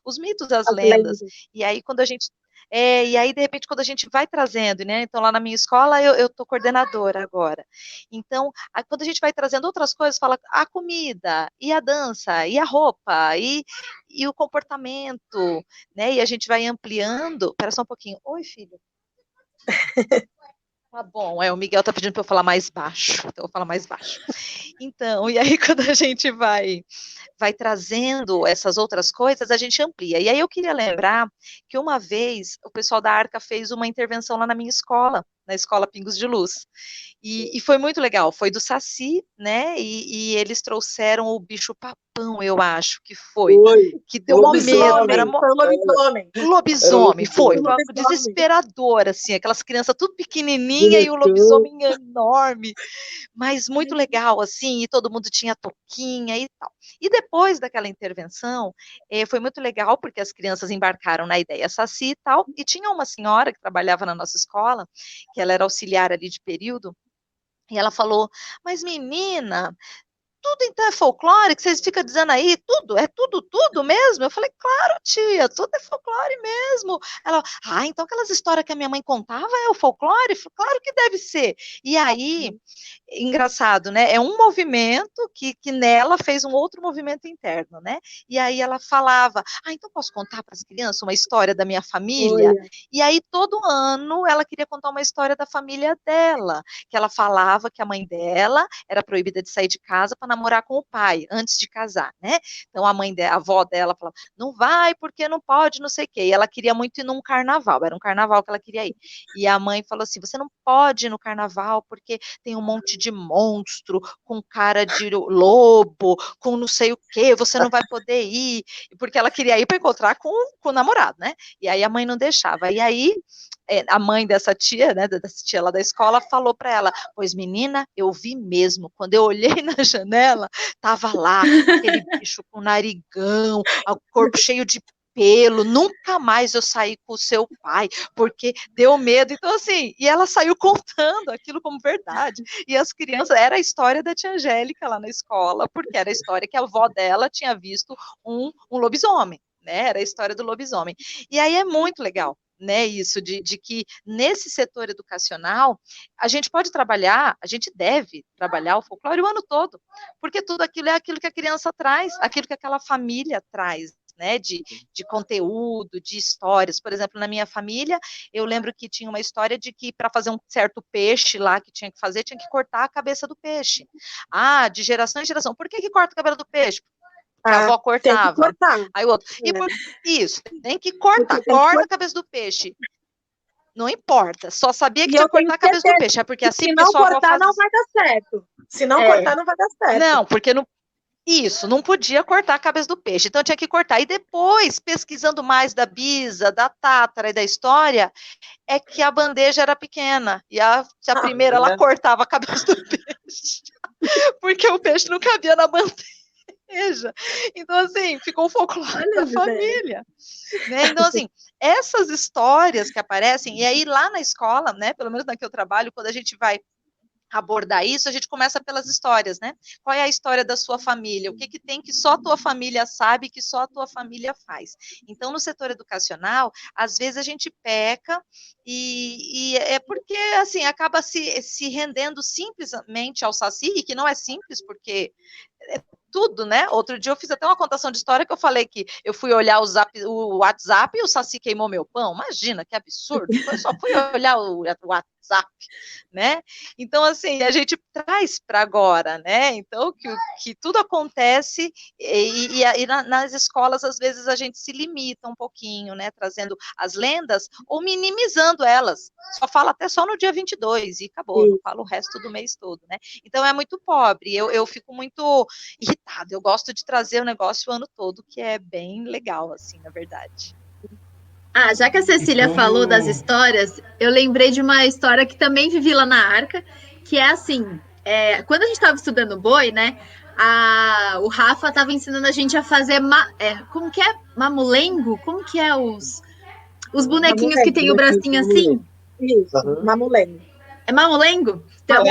os mitos, as lendas. E aí, quando a gente. E aí, de repente, quando a gente vai trazendo, né? Então, lá na minha escola, eu estou coordenadora agora. Então, quando a gente vai trazendo outras coisas, fala a comida, e a dança, e a roupa, e o comportamento, né? E a gente vai ampliando. Espera só um pouquinho. Oi, filho. Tá bom, o Miguel tá pedindo para eu falar mais baixo, então eu vou falar mais baixo. Então, e aí quando a gente vai trazendo essas outras coisas, a gente amplia. E aí eu queria lembrar que uma vez o pessoal da Arca fez uma intervenção lá na minha escola, na escola Pingos de Luz. E foi muito legal, foi do Saci, né? E eles trouxeram o bicho papão, eu acho que foi que deu mó medo. Era Foi o lobisomem. Lobisomem, foi algo desesperador, assim, aquelas crianças tudo pequenininha e o lobisomem enorme, mas muito legal, assim, e todo mundo tinha touquinha e tal. E depois daquela intervenção, foi muito legal, porque as crianças embarcaram na ideia Saci e tal, e tinha uma senhora que trabalhava na nossa escola, que ela era auxiliar ali de período, e ela falou, mas menina, tudo então é folclore, que vocês ficam dizendo aí, tudo, é tudo mesmo? Eu falei, claro, tia, tudo é folclore mesmo. Ela, então aquelas histórias que a minha mãe contava é o folclore? Claro que deve ser. E aí, engraçado, né? É um movimento que nela fez um outro movimento interno, né? E aí ela falava, então posso contar para as crianças uma história da minha família? Olha. E aí todo ano ela queria contar uma história da família dela, que ela falava que a mãe dela era proibida de sair de casa para namorar com o pai, antes de casar, né? Então a avó dela falava, não vai porque não pode, não sei o quê. E ela queria muito ir num carnaval, era um carnaval que ela queria ir. E a mãe falou assim, você não pode ir no carnaval porque tem um monte de monstro, com cara de lobo, com não sei o quê, você não vai poder ir, porque ela queria ir para encontrar com o namorado, né? E aí a mãe não deixava. E aí a mãe dessa tia, né, dessa tia lá da escola, falou para ela, pois menina, eu vi mesmo, quando eu olhei na janela, tava lá, aquele bicho com narigão, o corpo cheio de pelo, nunca mais eu saí com o seu pai, porque deu medo, então assim, e ela saiu contando aquilo como verdade, e as crianças, era a história da tia Angélica lá na escola, porque era a história que a avó dela tinha visto um lobisomem, né, era a história do lobisomem, e aí é muito legal, né, isso de que nesse setor educacional, a gente pode trabalhar, a gente deve trabalhar o folclore o ano todo, porque tudo aquilo é aquilo que a criança traz, aquilo que aquela família traz, né, de conteúdo, de histórias. Por exemplo, na minha família, eu lembro que tinha uma história de que para fazer um certo peixe lá que tinha que fazer, tinha que cortar a cabeça do peixe. De geração em geração. Por que corta a cabeça do peixe? Porque a avó cortava. Tem que cortar. Aí o outro. Isso, tem que cortar. Corta a cabeça do peixe. Não importa, só sabia que tinha que cortar a cabeça do peixe. É porque assim se não cortar, não vai dar certo. Se não cortar, não vai dar certo. Não, porque não. Isso, não podia cortar a cabeça do peixe, então tinha que cortar. E depois, pesquisando mais da bisa, da tátara e da história, é que a bandeja era pequena. E a primeira, ela cortava a cabeça do peixe, porque o peixe não cabia na bandeja. Então, assim, ficou o folclore da família. Né? Então, assim, essas histórias que aparecem, e aí lá na escola, né, pelo menos na que eu trabalho, quando a gente vai abordar isso, a gente começa pelas histórias, né? Qual é a história da sua família? O que tem que só a tua família sabe, que só a tua família faz? Então, no setor educacional, às vezes a gente peca e é porque, assim, acaba se rendendo simplesmente ao Saci, e que não é simples, porque é tudo, né? Outro dia eu fiz até uma contação de história que eu falei que eu fui olhar o WhatsApp e o Saci queimou meu pão. Imagina, que absurdo. Eu só fui olhar o WhatsApp, né? Então, assim, a gente traz para agora, né? Então, que tudo acontece e nas escolas, às vezes, a gente se limita um pouquinho, né? Trazendo as lendas ou minimizando elas. Só fala até só no dia 22 e acabou, não fala o resto do mês todo, né? Então, é muito pobre. Eu fico muito irritada. Eu gosto de trazer o negócio o ano todo, que é bem legal, assim, na verdade. Já que a Cecília falou das histórias, eu lembrei de uma história que também vivi lá na Arca, que é assim, quando a gente estava estudando boi, né, o Rafa estava ensinando a gente a fazer, como que é? Mamulengo? Como que é os bonequinhos mamulengo, que tem o bracinho assim? Isso, mamulengo. É mamulengo? Então,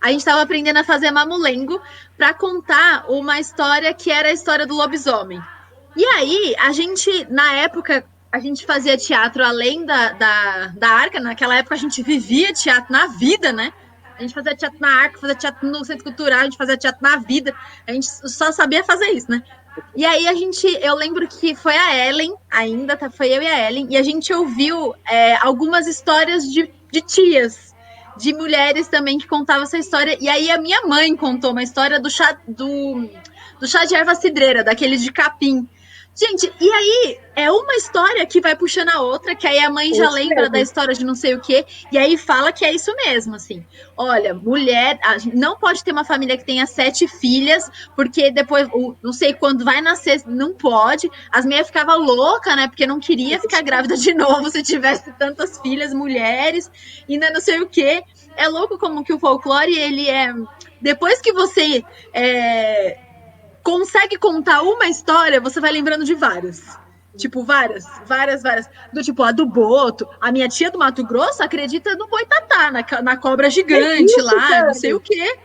a gente estava aprendendo a fazer mamulengo para contar uma história que era a história do lobisomem. E aí, a gente, na época, a gente fazia teatro além da Arca. Naquela época, a gente vivia teatro na vida, né? A gente fazia teatro na Arca, fazia teatro no Centro Cultural, a gente fazia teatro na vida. A gente só sabia fazer isso, né? E aí, eu lembro que foi a Ellen, foi eu e a Ellen, e a gente ouviu algumas histórias de tias, de mulheres também que contavam essa história. E aí, a minha mãe contou uma história do chá de erva cidreira, daqueles de capim. Gente, e aí é uma história que vai puxando a outra, que aí a mãe já lembra da história de não sei o quê, e aí fala que é isso mesmo, assim. Olha, mulher, não pode ter uma família que tenha 7 filhas, porque depois, não sei quando vai nascer, não pode. As mulheres ficavam loucas, né, porque não queria ficar grávida de novo se tivesse tantas filhas, mulheres, e não sei o quê. É louco como que o folclore, ele é... Depois que você... consegue contar uma história, você vai lembrando de várias. Tipo, várias. Do tipo, a do Boto. A minha tia do Mato Grosso acredita no boitatá, na cobra gigante lá, não sei o quê.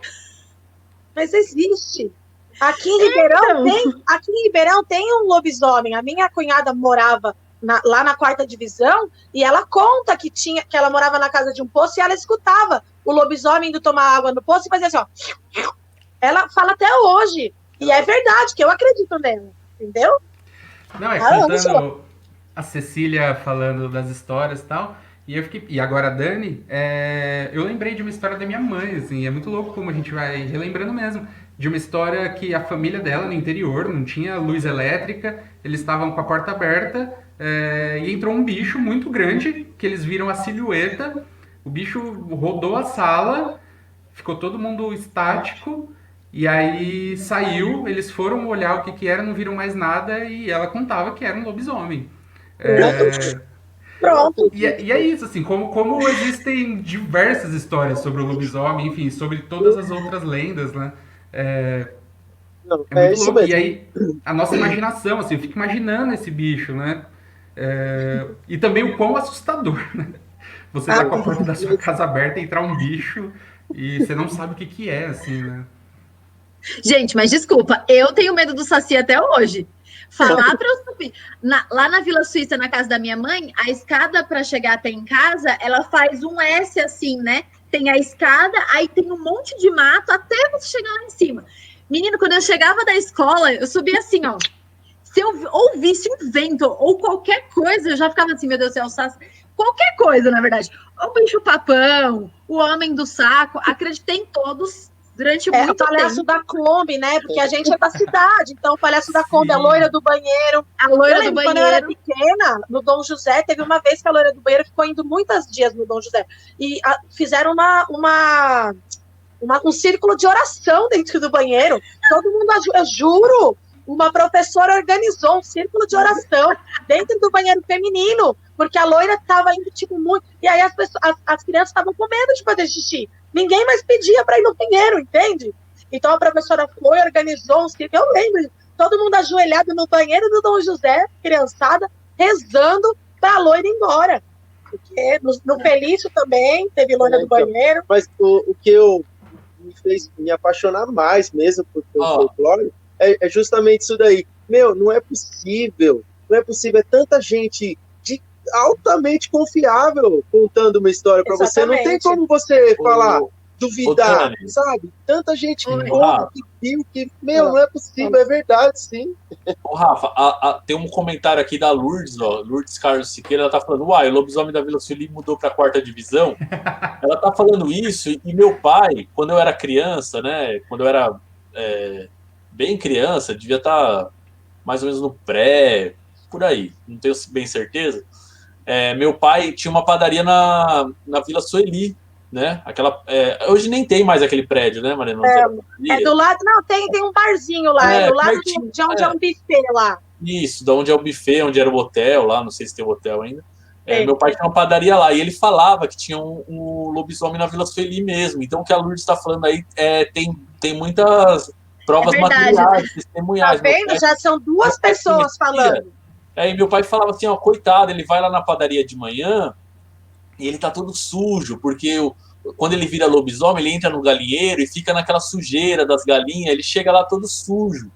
Mas existe. Aqui em Ribeirão tem um lobisomem. A minha cunhada morava lá na 4ª divisão e ela conta que ela morava na casa de um poço e ela escutava o lobisomem indo tomar água no poço e fazia assim, ó. Ela fala até hoje. E é verdade, que eu acredito nela. Entendeu? Não, contando a Cecília falando das histórias e tal, e agora a Dani, eu lembrei de uma história da minha mãe, assim, é muito louco como a gente vai relembrando mesmo, de uma história que a família dela no interior não tinha luz elétrica, eles estavam com a porta aberta, e entrou um bicho muito grande, que eles viram a silhueta, o bicho rodou a sala, ficou todo mundo estático, e aí saiu, eles foram olhar o que era, não viram mais nada, e ela contava que era um lobisomem. Pronto. E é isso, assim, como existem diversas histórias sobre o lobisomem, enfim, sobre todas as outras lendas, né? Não, É muito isso louco. mesmo. E aí, a nossa imaginação, assim, eu fico imaginando esse bicho, né? E também o quão assustador, né? Você tá com a porta da sua casa aberta e entrar um bicho e você não sabe o que é, assim, né? Gente, mas desculpa, eu tenho medo do Saci até hoje. Falar para eu subir. Lá na Vila Suíça, na casa da minha mãe, a escada para chegar até em casa, ela faz um S assim, né? Tem a escada, aí tem um monte de mato até você chegar lá em cima. Menino, quando eu chegava da escola, eu subia assim, ó. Se eu ouvisse um vento ou qualquer coisa, eu já ficava assim, meu Deus do céu, Saci. Qualquer coisa, na verdade. O bicho-papão, o homem do saco, acreditei em todos durante muito tempo. O palhaço da Kombi, né? Porque a gente é da cidade, então o palhaço da Kombi, a loira do banheiro. A loira do banheiro. Quando eu era pequena, no Dom José, teve uma vez que a loira do banheiro ficou indo muitos dias no Dom José. E fizeram um círculo de oração dentro do banheiro. Todo mundo, eu juro, uma professora organizou um círculo de oração dentro do banheiro feminino, porque a loira estava indo, tipo, muito... E aí as crianças estavam com medo de fazer xixi. Ninguém mais pedia para ir no banheiro, entende? Então a professora foi, organizou um círculo. Eu lembro, todo mundo ajoelhado no banheiro do Dom José, criançada, rezando para a loira ir embora. Porque no Felício também teve loira do banheiro. Mas o que me fez me apaixonar mais mesmo por folclore é justamente isso daí. Meu, não é possível, é tanta gente altamente confiável contando uma história para você, não tem como você falar, duvidar, sabe? Tanta gente que viu que, não é possível, é verdade, sim. Rafa, tem um comentário aqui da Lourdes, Lourdes Carlos Siqueira, ela tá falando, o lobisomem da Vila Sueli mudou pra 4ª divisão. Ela tá falando isso, e meu pai, quando eu era criança, né, quando eu era bem criança, devia estar mais ou menos no pré, por aí, não tenho bem certeza. Meu pai tinha uma padaria na Vila Sueli, né? Hoje nem tem mais aquele prédio, né, Mariana? Do lado, não, tem um barzinho lá, do lado de onde é um buffet lá. Isso, de onde é o buffet, onde era o hotel lá, não sei se tem o hotel ainda. Meu pai tinha uma padaria lá, e ele falava que tinha um lobisomem na Vila Sueli mesmo. Então o que a Lourdes está falando aí tem muitas provas materiais, testemunhais. Tá vendo? Já são 2 pessoas falando. E meu pai falava assim, coitado, ele vai lá na padaria de manhã e ele tá todo sujo, porque quando ele vira lobisomem, ele entra no galinheiro e fica naquela sujeira das galinhas, ele chega lá todo sujo.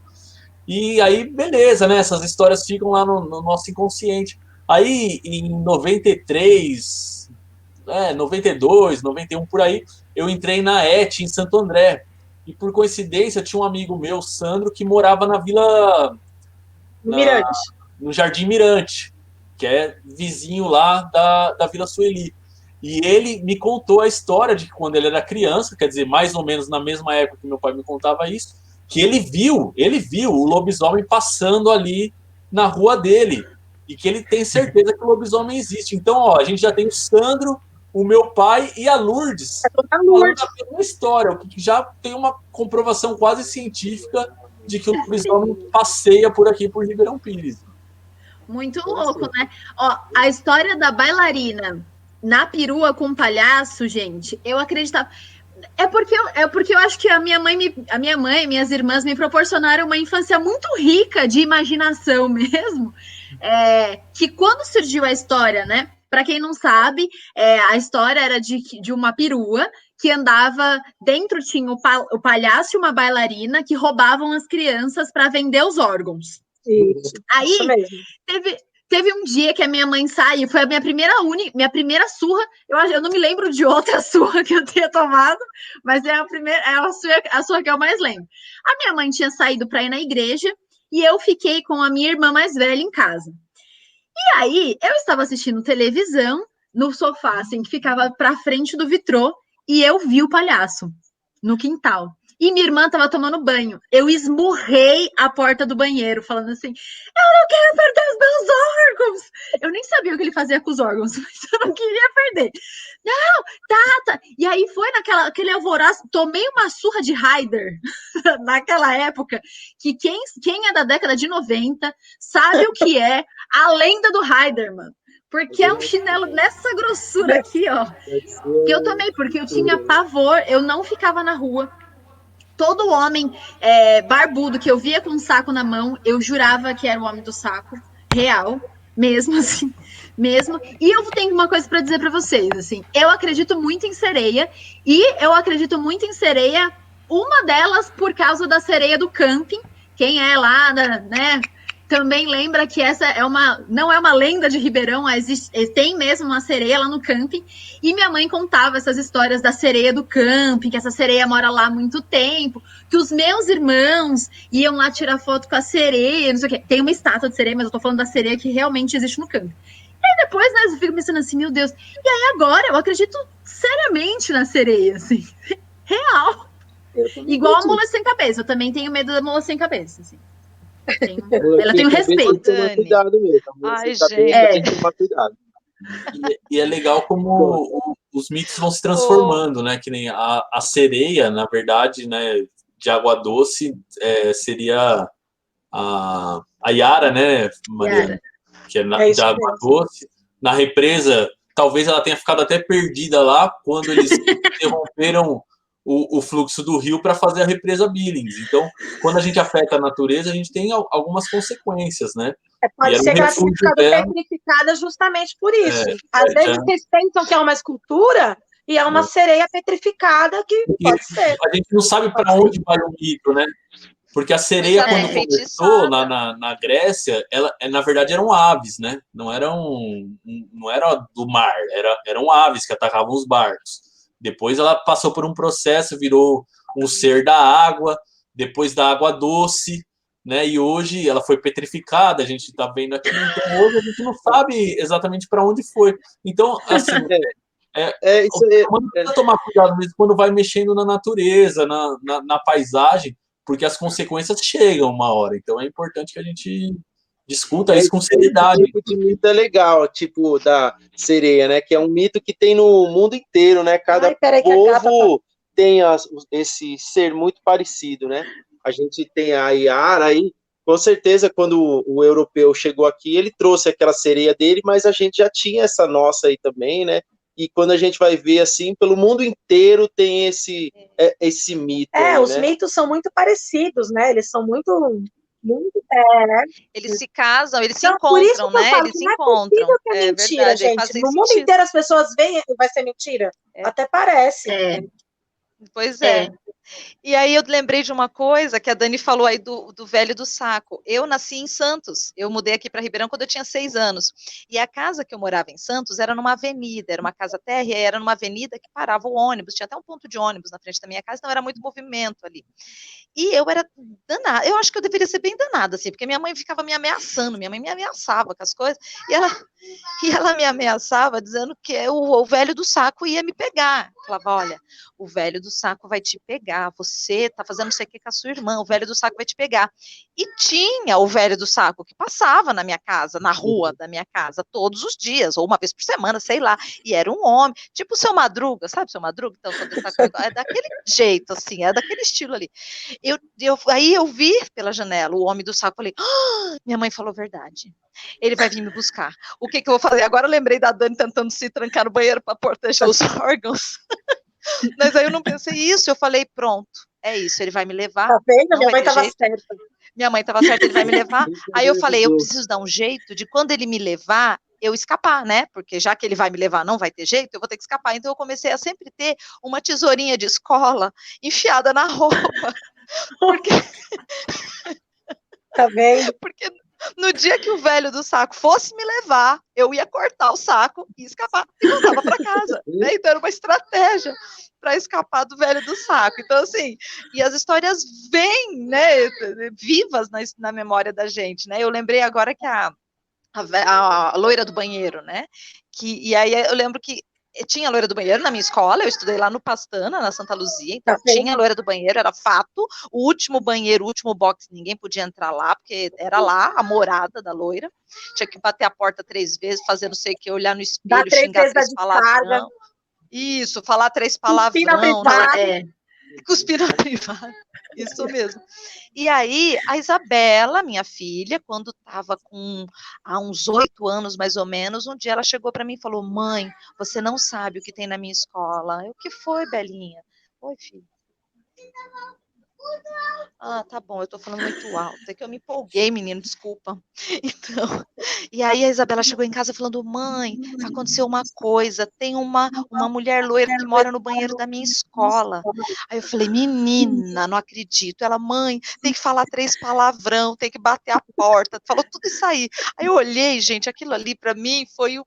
E aí, beleza, né? Essas histórias ficam lá no nosso inconsciente. Aí, em 93, 92, 91, por aí, eu entrei na ET em Santo André. E, por coincidência, tinha um amigo meu, Sandro, que morava na Vila... Mirante. No Jardim Mirante, que é vizinho lá da Vila Sueli. E ele me contou a história de que quando ele era criança, quer dizer, mais ou menos na mesma época que meu pai me contava isso, que ele viu o lobisomem passando ali na rua dele. E que ele tem certeza que o lobisomem existe. Então, a gente já tem o Sandro, o meu pai e a Lourdes falando da mesma história, o que já tem uma comprovação quase científica de que o lobisomem passeia por aqui, por Ribeirão Pires. Muito louco, né? A história da bailarina na perua com o palhaço, gente, eu acreditava. É porque eu acho que a minha mãe, minhas irmãs me proporcionaram uma infância muito rica de imaginação mesmo. Que quando surgiu a história, né? Para quem não sabe, a história era de uma perua que andava, dentro tinha o palhaço e uma bailarina que roubavam as crianças para vender os órgãos. Isso Aí teve um dia que a minha mãe saiu, foi a minha primeira surra. Eu não me lembro de outra surra que eu tenha tomado, mas é a surra que eu mais lembro. A minha mãe tinha saído para ir na igreja e eu fiquei com a minha irmã mais velha em casa. E aí eu estava assistindo televisão no sofá, assim, que ficava para frente do vitrô, e eu vi o palhaço no quintal. E minha irmã estava tomando banho. Eu esmurrei a porta do banheiro, falando assim, eu não quero perder os meus órgãos. Eu nem sabia o que ele fazia com os órgãos, mas eu não queria perder. Não, Tata. E aí foi aquele alvoroço. Tomei uma surra de Haider naquela época, que quem é da década de 90 sabe o que é a lenda do Haider, mano. Porque é um chinelo nessa grossura aqui, ó. Que eu tomei, porque eu tinha pavor, eu não ficava na rua. Todo homem barbudo que eu via com um saco na mão, eu jurava que era o homem do saco, real, mesmo assim, mesmo. E eu tenho uma coisa para dizer para vocês, assim, eu acredito muito em sereia, e eu acredito muito em sereia, uma delas por causa da sereia do camping, quem é lá, né, também lembra que essa não é uma lenda de Ribeirão, tem mesmo uma sereia lá no camping, e minha mãe contava essas histórias da sereia do camping, que essa sereia mora lá há muito tempo, que os meus irmãos iam lá tirar foto com a sereia, não sei o quê. Tem uma estátua de sereia, mas eu tô falando da sereia que realmente existe no camping. E aí depois, né, eu fico pensando assim, meu Deus, e aí agora eu acredito seriamente na sereia, assim, real. Igual a mula sem cabeça, eu também tenho medo da mula sem cabeça, assim. Ela tem um respeito. Cuidado mesmo. Ai, gente. Tem que tomar cuidado. E é legal como os mitos vão se transformando, né? Que nem a sereia, na verdade, né? De água doce seria a Yara, né, Mariana? Que é de água doce. Na represa, talvez ela tenha ficado até perdida lá quando eles interromperam o fluxo do rio para fazer a represa Billings. Então, quando a gente afeta a natureza, a gente tem algumas consequências, né? Pode ser que ela tenha ficado petrificada justamente por isso. Às vezes vocês pensam que é uma escultura e é uma sereia petrificada que pode ser. A gente não sabe para onde vai o mito, né? Porque a sereia, quando começou na Grécia, ela, na verdade, eram aves, né? Não era do mar, eram aves que atacavam os barcos. Depois ela passou por um processo, virou um ser da água, depois da água doce, né? E hoje ela foi petrificada, a gente está vendo aqui, então hoje a gente não sabe exatamente para onde foi. Então, assim, precisa tomar cuidado mesmo quando vai mexendo na natureza, na paisagem, porque as consequências chegam uma hora. Então é importante que a gente discuta isso com seriedade. Esse tipo de mito é legal, tipo da sereia, né? Que é um mito que tem no mundo inteiro, né? Cada povo tem esse ser muito parecido, né? A gente tem a Yara aí, com certeza, quando o europeu chegou aqui, ele trouxe aquela sereia dele, mas a gente já tinha essa nossa aí também, né? E quando a gente vai ver, assim, pelo mundo inteiro tem esse mito. Os mitos são muito parecidos, né? Eles são muito Eles se casam, eles se encontram, né? Eles se encontram. É possível que é mentira, verdade, gente. No mundo inteiro as pessoas veem, vai ser mentira? Até parece. Pois é. E aí eu lembrei de uma coisa que a Dani falou aí do velho do saco. Eu nasci em Santos, eu mudei aqui para Ribeirão quando eu tinha 6 anos. E a casa que eu morava em Santos era numa avenida, era uma casa térrea, era numa avenida que parava o ônibus, tinha até um ponto de ônibus na frente da minha casa, então era muito movimento ali. E eu era danada, eu acho que eu deveria ser bem danada, assim, porque minha mãe ficava me ameaçando, minha mãe me ameaçava com as coisas, e ela me ameaçava dizendo que o velho do saco ia me pegar. Falava, olha, o velho do saco vai te pegar, você tá fazendo isso aqui com a sua irmã, o velho do saco vai te pegar. E tinha o velho do saco que passava na minha casa, na rua da minha casa, todos os dias, ou uma vez por semana, sei lá, e era um homem, tipo o Seu Madruga, sabe o Seu Madruga? Então, é daquele jeito, assim, é daquele estilo ali. Aí eu vi pela janela o homem do saco, falei, minha mãe falou verdade, ele vai vir me buscar. O que eu vou fazer? Agora eu lembrei da Dani tentando se trancar no banheiro para proteger os órgãos. Mas aí eu não pensei isso, eu falei, pronto, é isso, ele vai me levar. Tá vendo? Minha mãe estava certa. Minha mãe estava certa, ele vai me levar. Aí eu falei, eu preciso dar um jeito de quando ele me levar, eu escapar, né? Porque já que ele vai me levar, não vai ter jeito, eu vou ter que escapar. Então eu comecei a sempre ter uma tesourinha de escola enfiada na roupa. Porque Tá vendo? Porque no dia que o velho do saco fosse me levar, eu ia cortar o saco e escapar e voltava para casa, né? Então era uma estratégia para escapar do velho do saco. Então, assim, e as histórias vêm, né, vivas na memória da gente, né? Eu lembrei agora que a loira do banheiro, né? E aí eu lembro que tinha a loira do banheiro na minha escola, eu estudei lá no Pastana, na Santa Luzia, então tinha a loira do banheiro, era fato, o último banheiro, o último box, ninguém podia entrar lá, porque era lá a morada da loira, tinha que bater a porta 3 vezes, fazer não sei o que, olhar no espelho, xingar 3 palavrão, isso, falar 3 palavrão, cuspir na privada, isso mesmo. E aí, a Isabela, minha filha, quando estava há uns 8 anos, mais ou menos, um dia ela chegou para mim e falou, mãe, você não sabe o que tem na minha escola. O que foi, Belinha? Oi, filho. Ah, tá bom, eu tô falando muito alto. É que eu me empolguei, menino, desculpa. Então, e aí a Isabela chegou em casa falando, mãe, aconteceu uma coisa, tem uma mulher loira que mora no banheiro da minha escola. Aí eu falei, menina, não acredito. Ela, mãe, tem que falar 3 palavrão, tem que bater a porta, falou tudo isso aí. Aí eu olhei, gente, aquilo ali pra mim foi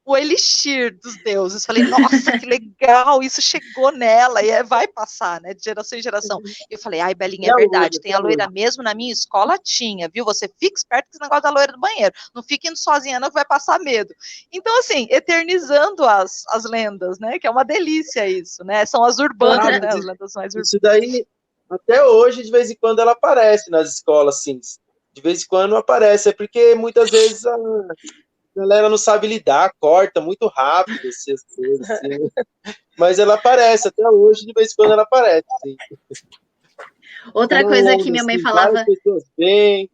o elixir dos deuses. Falei, nossa, que legal, isso chegou nela, e vai passar, né, de geração em geração. E eu falei, ai, Belinha, é verdade, tem a loira mesmo, na minha escola tinha, viu, você fica esperto com esse negócio da loira do banheiro, não fique indo sozinha não, que vai passar medo. Então, assim, eternizando as lendas, né, que é uma delícia isso, né, são as urbanas, né, as lendas mais urbanas. Isso daí, até hoje, de vez em quando, ela aparece nas escolas, assim, de vez em quando aparece, é porque muitas vezes a galera não sabe lidar, corta muito rápido essas coisas, assim. Mas ela aparece, até hoje, de vez em quando ela aparece. Assim. Outra coisa que minha mãe falava. Bem.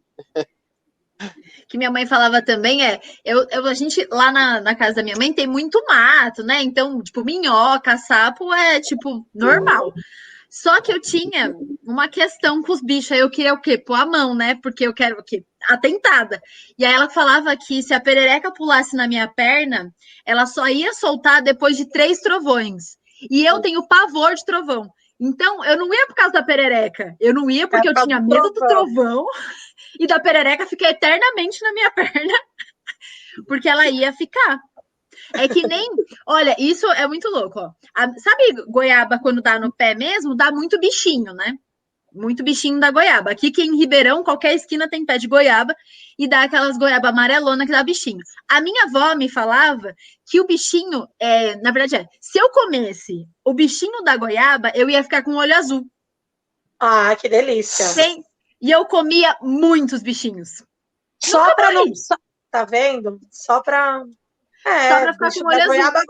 Que minha mãe falava também a gente lá na casa da minha mãe tem muito mato, né? Então, tipo, minhoca, sapo é tipo normal. Só que eu tinha uma questão com os bichos. Aí eu queria o quê? Pôr a mão, né? Porque eu quero o quê? Atentada. E aí ela falava que se a perereca pulasse na minha perna, ela só ia soltar depois de 3 trovões. E eu tenho pavor de trovão. Então, eu não ia por causa da perereca. Eu não ia porque eu tinha medo do trovão e da perereca ficar eternamente na minha perna, porque ela ia ficar. É que nem... Olha, isso é muito louco, ó. Sabe goiaba quando dá no pé mesmo? Dá muito bichinho, né? Muito bichinho da goiaba. Aqui que em Ribeirão, qualquer esquina tem pé de goiaba e dá aquelas goiaba amarelona que dá bichinho. A minha avó me falava que o bichinho, na verdade, se eu comesse o bichinho da goiaba, eu ia ficar com o olho azul. Ah, que delícia. E eu comia muitos bichinhos. Só para não... Tá vendo? Só para... Só para ficar com o olho azul.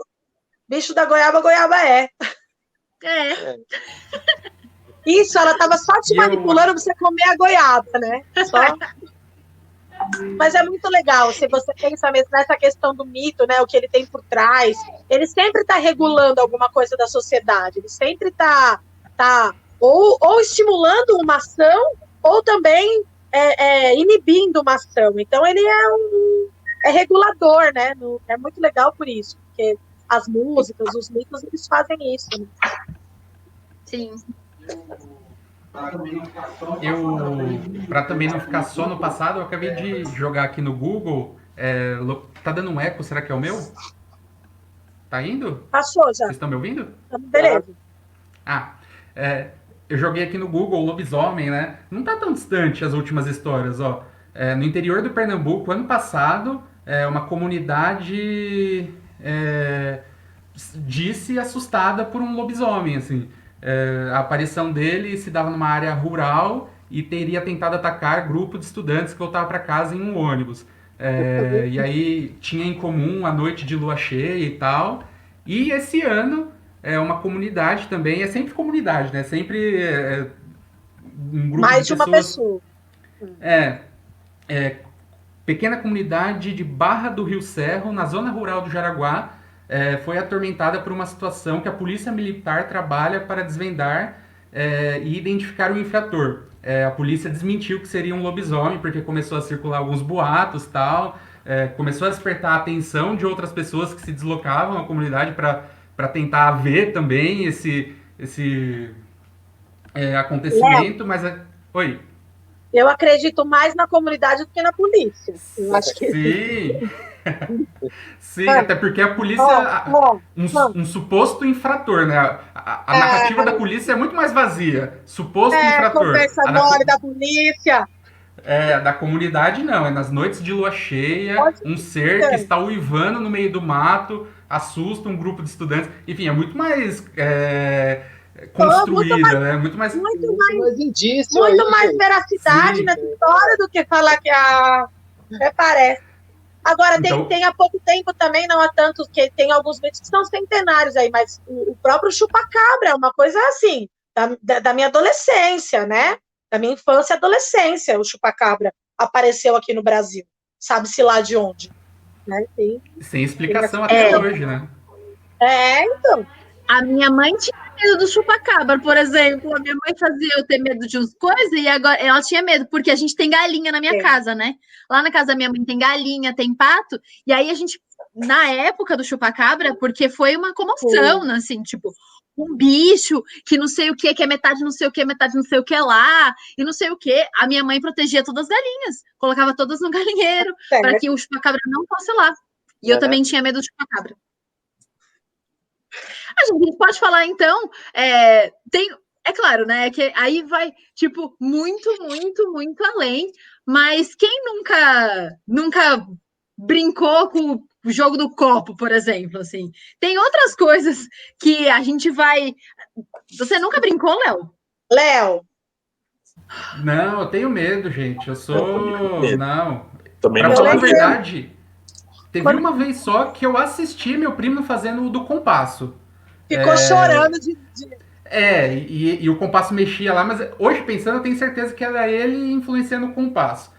Bicho da goiaba, goiaba é. Isso, ela estava só te manipulando para você comer a goiaba, né? Só. Mas é muito legal, se você pensa mesmo nessa questão do mito, né? O que ele tem por trás. Ele sempre está regulando alguma coisa da sociedade. Ele sempre está ou estimulando uma ação, ou também inibindo uma ação. Então, ele é regulador, né? É muito legal por isso, porque as músicas, os mitos, eles fazem isso. Né? Sim. Para também não ficar só no passado, eu acabei de jogar aqui no Google. Tá dando um eco? Será que é o meu? Tá indo? Passou já. Vocês estão me ouvindo? Beleza. Eu joguei aqui no Google lobisomem, né? Não tá tão distante as últimas histórias, ó. No interior do Pernambuco, ano passado, uma comunidade disse assustada por um lobisomem, assim. A aparição dele se dava numa área rural e teria tentado atacar grupo de estudantes que voltava para casa em um ônibus. E aí tinha em comum a noite de lua cheia e tal. E esse ano, uma comunidade também, é sempre comunidade, né? Sempre um grupo mais de uma pessoa. Pequena comunidade de Barra do Rio Cerro, na zona rural do Jaraguá, foi atormentada por uma situação que a polícia militar trabalha para desvendar e identificar o infrator. A polícia desmentiu que seria um lobisomem, porque começou a circular alguns boatos e tal, começou a despertar a atenção de outras pessoas que se deslocavam à comunidade para tentar ver também esse acontecimento, mas... Oi. Eu acredito mais na comunidade do que na polícia. Eu acho que... Sim. Sim, até porque a polícia um suposto infrator, né? A narrativa da polícia é muito mais vazia. Suposto infrator. Conversa mole da polícia. Da comunidade não, é nas noites de lua cheia, um ser que está uivando no meio do mato, assusta um grupo de estudantes. Enfim, é muito mais construída, né? Muito mais indício. Muito mais veracidade nessa história do que falar que parece. Agora, então, tem há pouco tempo também, não há tanto, que tem alguns mitos que são centenários aí, mas o próprio chupacabra é uma coisa assim, da minha adolescência, né? Da minha infância e adolescência, o chupacabra apareceu aqui no Brasil. Sabe-se lá de onde. Né? Sem explicação até hoje, né? Então. A minha mãe tinha medo do chupacabra, por exemplo. A minha mãe fazia eu ter medo de umas coisas e agora ela tinha medo, porque a gente tem galinha na minha casa, né? Lá na casa da minha mãe tem galinha, tem pato, e aí a gente, na época do chupacabra, porque foi uma comoção, né? Assim, tipo, um bicho que não sei o que é metade não sei o que, metade não sei o que lá, e não sei o que. A minha mãe protegia todas as galinhas, colocava todas no galinheiro, para que o chupacabra não fosse lá. E eu também tinha medo do chupacabra. A gente pode falar, então, é claro, né, que aí vai, tipo, muito, muito, muito além, mas quem nunca brincou com o jogo do copo, por exemplo, assim? Tem outras coisas que a gente vai... Você nunca brincou, Léo? Não, eu tenho medo, gente. Eu sou... Não. Também pra falar a verdade, teve uma vez só que eu assisti meu primo fazendo o do compasso. Ficou chorando de... E o compasso mexia lá, mas hoje pensando, eu tenho certeza que era ele influenciando o compasso.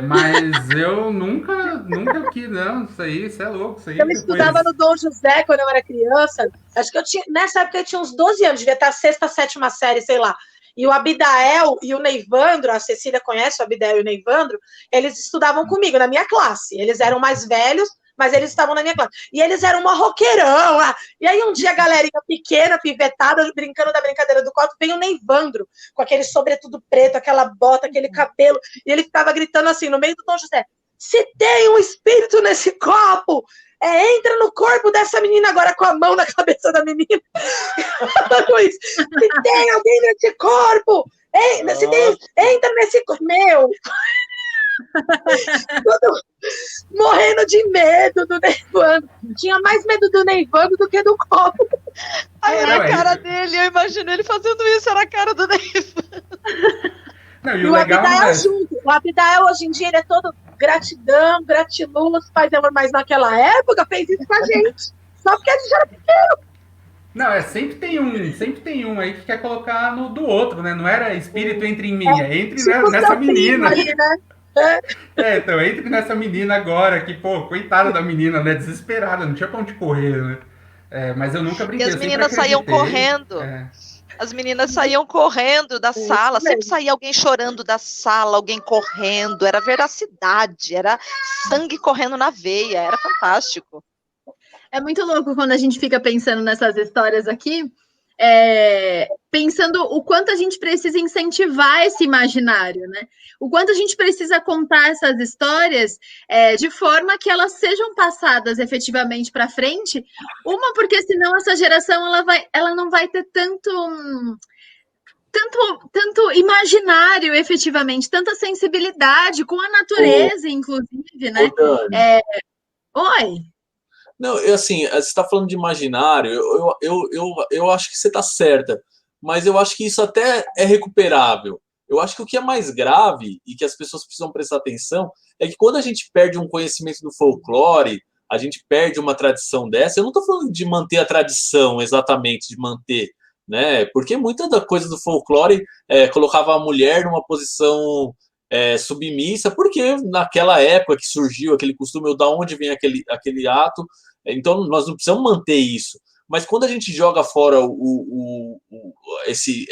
Mas eu nunca quis, não, isso é louco. Isso aí eu estudava no Dom José quando eu era criança, acho que eu tinha, nessa época eu tinha uns 12 anos, devia estar sexta, sétima série, sei lá. E o Abidael e o Neivandro, a Cecília conhece o Abidael e o Neivandro, eles estudavam comigo, na minha classe. Eles eram mais velhos, mas eles estavam na minha classe. E eles eram uma roqueirão lá. E aí um dia a galerinha pequena, pivetada, brincando da brincadeira do copo, veio o Neivandro, com aquele sobretudo preto, aquela bota, aquele cabelo, e ele ficava gritando assim, no meio do Dom José, se tem um espírito nesse copo, entra no corpo dessa menina agora com a mão na cabeça da menina. Luiz, se tem alguém nesse corpo, entra nesse corpo. Meu... morrendo de medo do Neivandro. Tinha mais medo do Neivandro do que do copo. Aí era a cara dele, eu imagino ele fazendo isso, era a cara do Neivandro. Não, e o Abidael junto. O Abidael hoje em dia ele é todo gratidão, gratiluz, faz amor, mas naquela época fez isso com a gente. Só porque a gente era pequeno. Não, sempre tem um aí que quer colocar no do outro, né? Não era espírito entre em mim, entre tipo nessa menina. Aí, né? Então, entre nessa menina agora, que, pô, coitada da menina, né? Desesperada, não tinha pra onde correr, né? Mas eu nunca brinquei. E as meninas saíam correndo. As meninas saíam correndo da sala, sempre saía alguém chorando da sala, alguém correndo, era veracidade, era sangue correndo na veia, era fantástico. É muito louco quando a gente fica pensando nessas histórias aqui, pensando o quanto a gente precisa incentivar esse imaginário, né? O quanto a gente precisa contar essas histórias de forma que elas sejam passadas efetivamente para frente, porque senão essa geração ela não vai ter tanto imaginário efetivamente, tanta sensibilidade com a natureza, inclusive, né? Oi? Não, assim, você está falando de imaginário, eu acho que você está certa, mas eu acho que isso até é recuperável. Eu acho que o que é mais grave e que as pessoas precisam prestar atenção é que quando a gente perde um conhecimento do folclore, a gente perde uma tradição dessa. Eu não estou falando de manter a tradição exatamente, de manter, né? Porque muita da coisa do folclore colocava a mulher numa posição submissa, porque naquela época que surgiu aquele costume, da onde vem aquele ato. Então, nós não precisamos manter isso. Mas quando a gente joga fora esse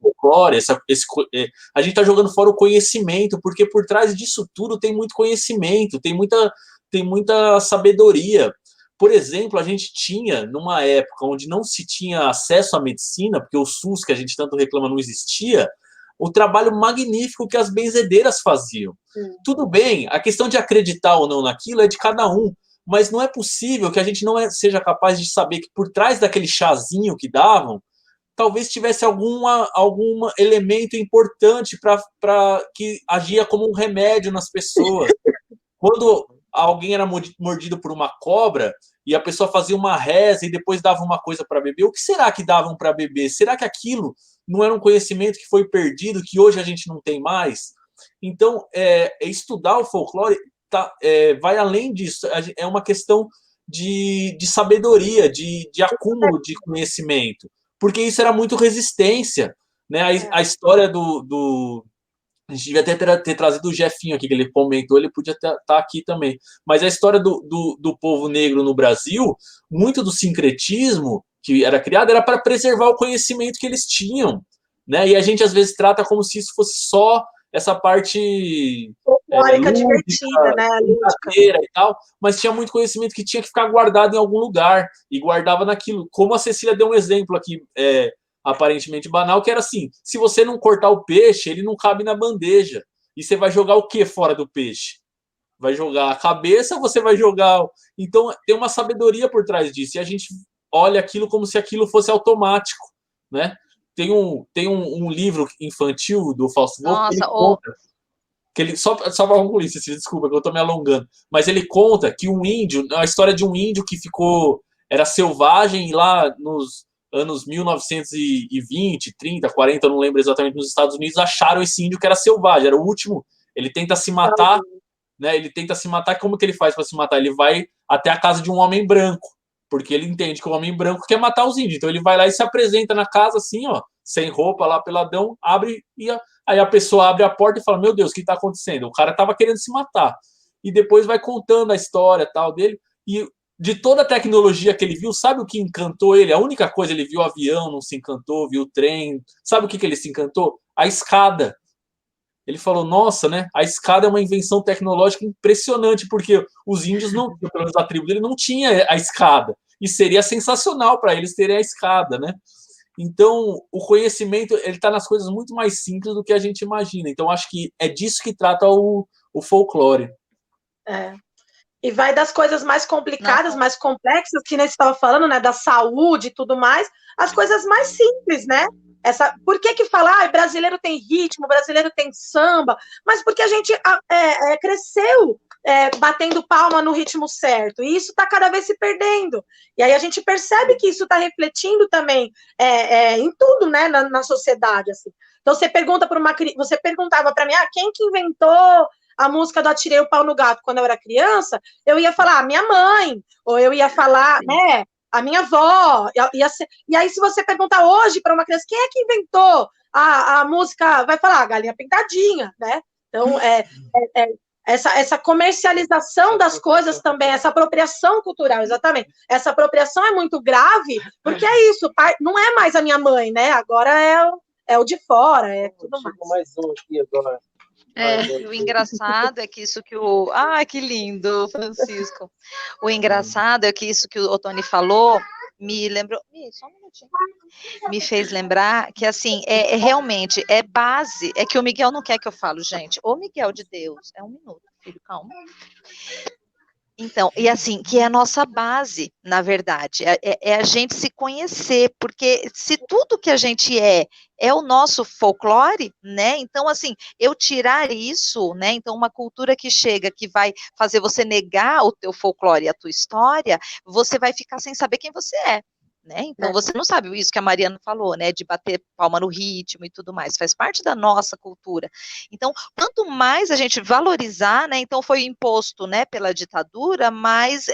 folclore, a gente está jogando fora o conhecimento, porque por trás disso tudo tem muito conhecimento, tem muita sabedoria. Por exemplo, a gente tinha, numa época onde não se tinha acesso à medicina, porque o SUS, que a gente tanto reclama, não existia, o trabalho magnífico que as benzedeiras faziam. Tudo bem, a questão de acreditar ou não naquilo é de cada um, mas não é possível que a gente não seja capaz de saber que por trás daquele chazinho que davam, talvez tivesse algum elemento importante para que agia como um remédio nas pessoas. Quando alguém era mordido por uma cobra e a pessoa fazia uma reza e depois dava uma coisa para beber, o que será que davam para beber? Será que aquilo não era um conhecimento que foi perdido, que hoje a gente não tem mais? Então, estudar o folclore vai além disso. É uma questão de sabedoria, de acúmulo de conhecimento, porque isso era muito resistência, né? A história a gente devia ter trazido o Jefinho aqui, que ele comentou, ele podia estar aqui também. Mas a história do povo negro no Brasil, muito do sincretismo que era criado era para preservar o conhecimento que eles tinham, né? E a gente às vezes trata como se isso fosse só essa parte folclórica divertida, né? E tal, mas tinha muito conhecimento que tinha que ficar guardado em algum lugar e guardava naquilo. Como a Cecília deu um exemplo aqui, aparentemente banal, que era assim: se você não cortar o peixe, ele não cabe na bandeja. E você vai jogar o que fora do peixe? Vai jogar a cabeça ou você vai jogar... Então, tem uma sabedoria por trás disso. E a gente olha aquilo como se aquilo fosse automático, né? Tem um livro infantil do Fausto Wolff que ele conta... Que ele, só para concluir, desculpa que eu estou me alongando, mas ele conta que um índio, a história de um índio que era selvagem lá nos anos 1920, 30, 40, eu não lembro exatamente, nos Estados Unidos, acharam esse índio que era selvagem, era o último, ele tenta se matar, né? Ele tenta se matar, como que ele faz para se matar? Ele vai até a casa de um homem branco, porque ele entende que o homem branco quer matar os índios, então ele vai lá e se apresenta na casa assim, ó, sem roupa lá, peladão, abre e aí a pessoa abre a porta e fala: meu Deus, o que está acontecendo? O cara estava querendo se matar. E depois vai contando a história tal dele. E de toda a tecnologia que ele viu, sabe o que encantou ele? A única coisa, ele viu o avião, não se encantou, viu o trem. Sabe o que ele se encantou? A escada. Ele falou: nossa, né? A escada é uma invenção tecnológica impressionante, porque os índios, não, pelo menos a tribo dele, não tinha a escada. E seria sensacional para eles terem a escada, né? Então, o conhecimento, ele está nas coisas muito mais simples do que a gente imagina. Então, acho que é disso que trata o folclore. E vai das coisas mais complicadas, mais complexas, que nem você estava falando, né, da saúde e tudo mais, as coisas mais simples, né? Por que fala, brasileiro tem ritmo, brasileiro tem samba? Mas porque a gente cresceu batendo palma no ritmo certo, e isso está cada vez se perdendo. E aí a gente percebe que isso está refletindo também em tudo, né, na sociedade. Assim. Então você perguntava para mim, quem que inventou a música do Atirei o Pau no Gato quando eu era criança? Eu ia falar, minha mãe, ou eu ia falar, né, a minha avó. E aí, se você perguntar hoje para uma criança, quem é que inventou a música, vai falar, Galinha Pintadinha, né? Então, essa comercialização das coisas também, essa apropriação cultural, exatamente. Essa apropriação é muito grave, porque é isso, não é mais a minha mãe, né? Agora é o de fora, é tudo mais. Mais um aqui agora. E o engraçado é que isso que que lindo, Francisco. O engraçado é que isso que o Tony falou me lembrou... Só um minutinho. Me fez lembrar que, assim, realmente, é base... É que o Miguel não quer que eu falo, gente. Ô, Miguel de Deus, um minuto, filho, calma. Então, e assim, que é a nossa base, na verdade, é a gente se conhecer, porque se tudo que a gente é o nosso folclore, né, então assim, eu tirar isso, né, então uma cultura que chega, que vai fazer você negar o teu folclore e a tua história, você vai ficar sem saber quem você é. Né? Então, você não sabe isso que a Mariana falou, né, de bater palma no ritmo e tudo mais, faz parte da nossa cultura. Então, quanto mais a gente valorizar, né, então foi imposto, né, pela ditadura, mas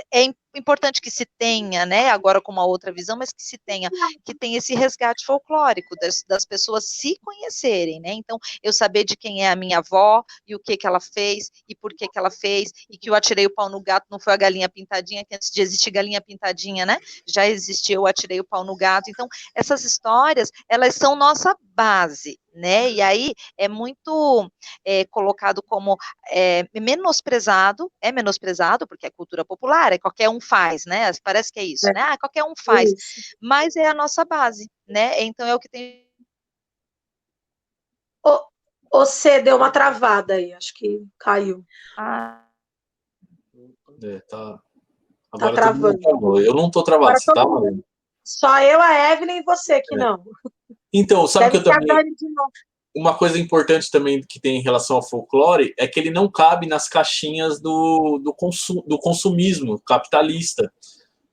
importante que se tenha, né, agora com uma outra visão, mas que se tenha, que tenha esse resgate folclórico, das pessoas se conhecerem, né, então, eu saber de quem é a minha avó, e o que ela fez, e por que ela fez, e que eu atirei o pau no gato, não foi a galinha pintadinha, que antes de existir galinha pintadinha, né, já existia, eu atirei o pau no gato, então, essas histórias, elas são nossa base, né, e aí é muito colocado como menosprezado, porque é cultura popular, qualquer um faz, né, parece que é isso, né, qualquer um faz, mas é a nossa base, né, então é o que tem... Você deu uma travada aí, acho que caiu. Tá. Tá Agora travando. Eu não tô travado, você tá, Mariana? Só eu, a Evelyn e você que não. Então, sabe que eu também... de novo. Uma coisa importante também que tem em relação ao folclore é que ele não cabe nas caixinhas do consumismo capitalista.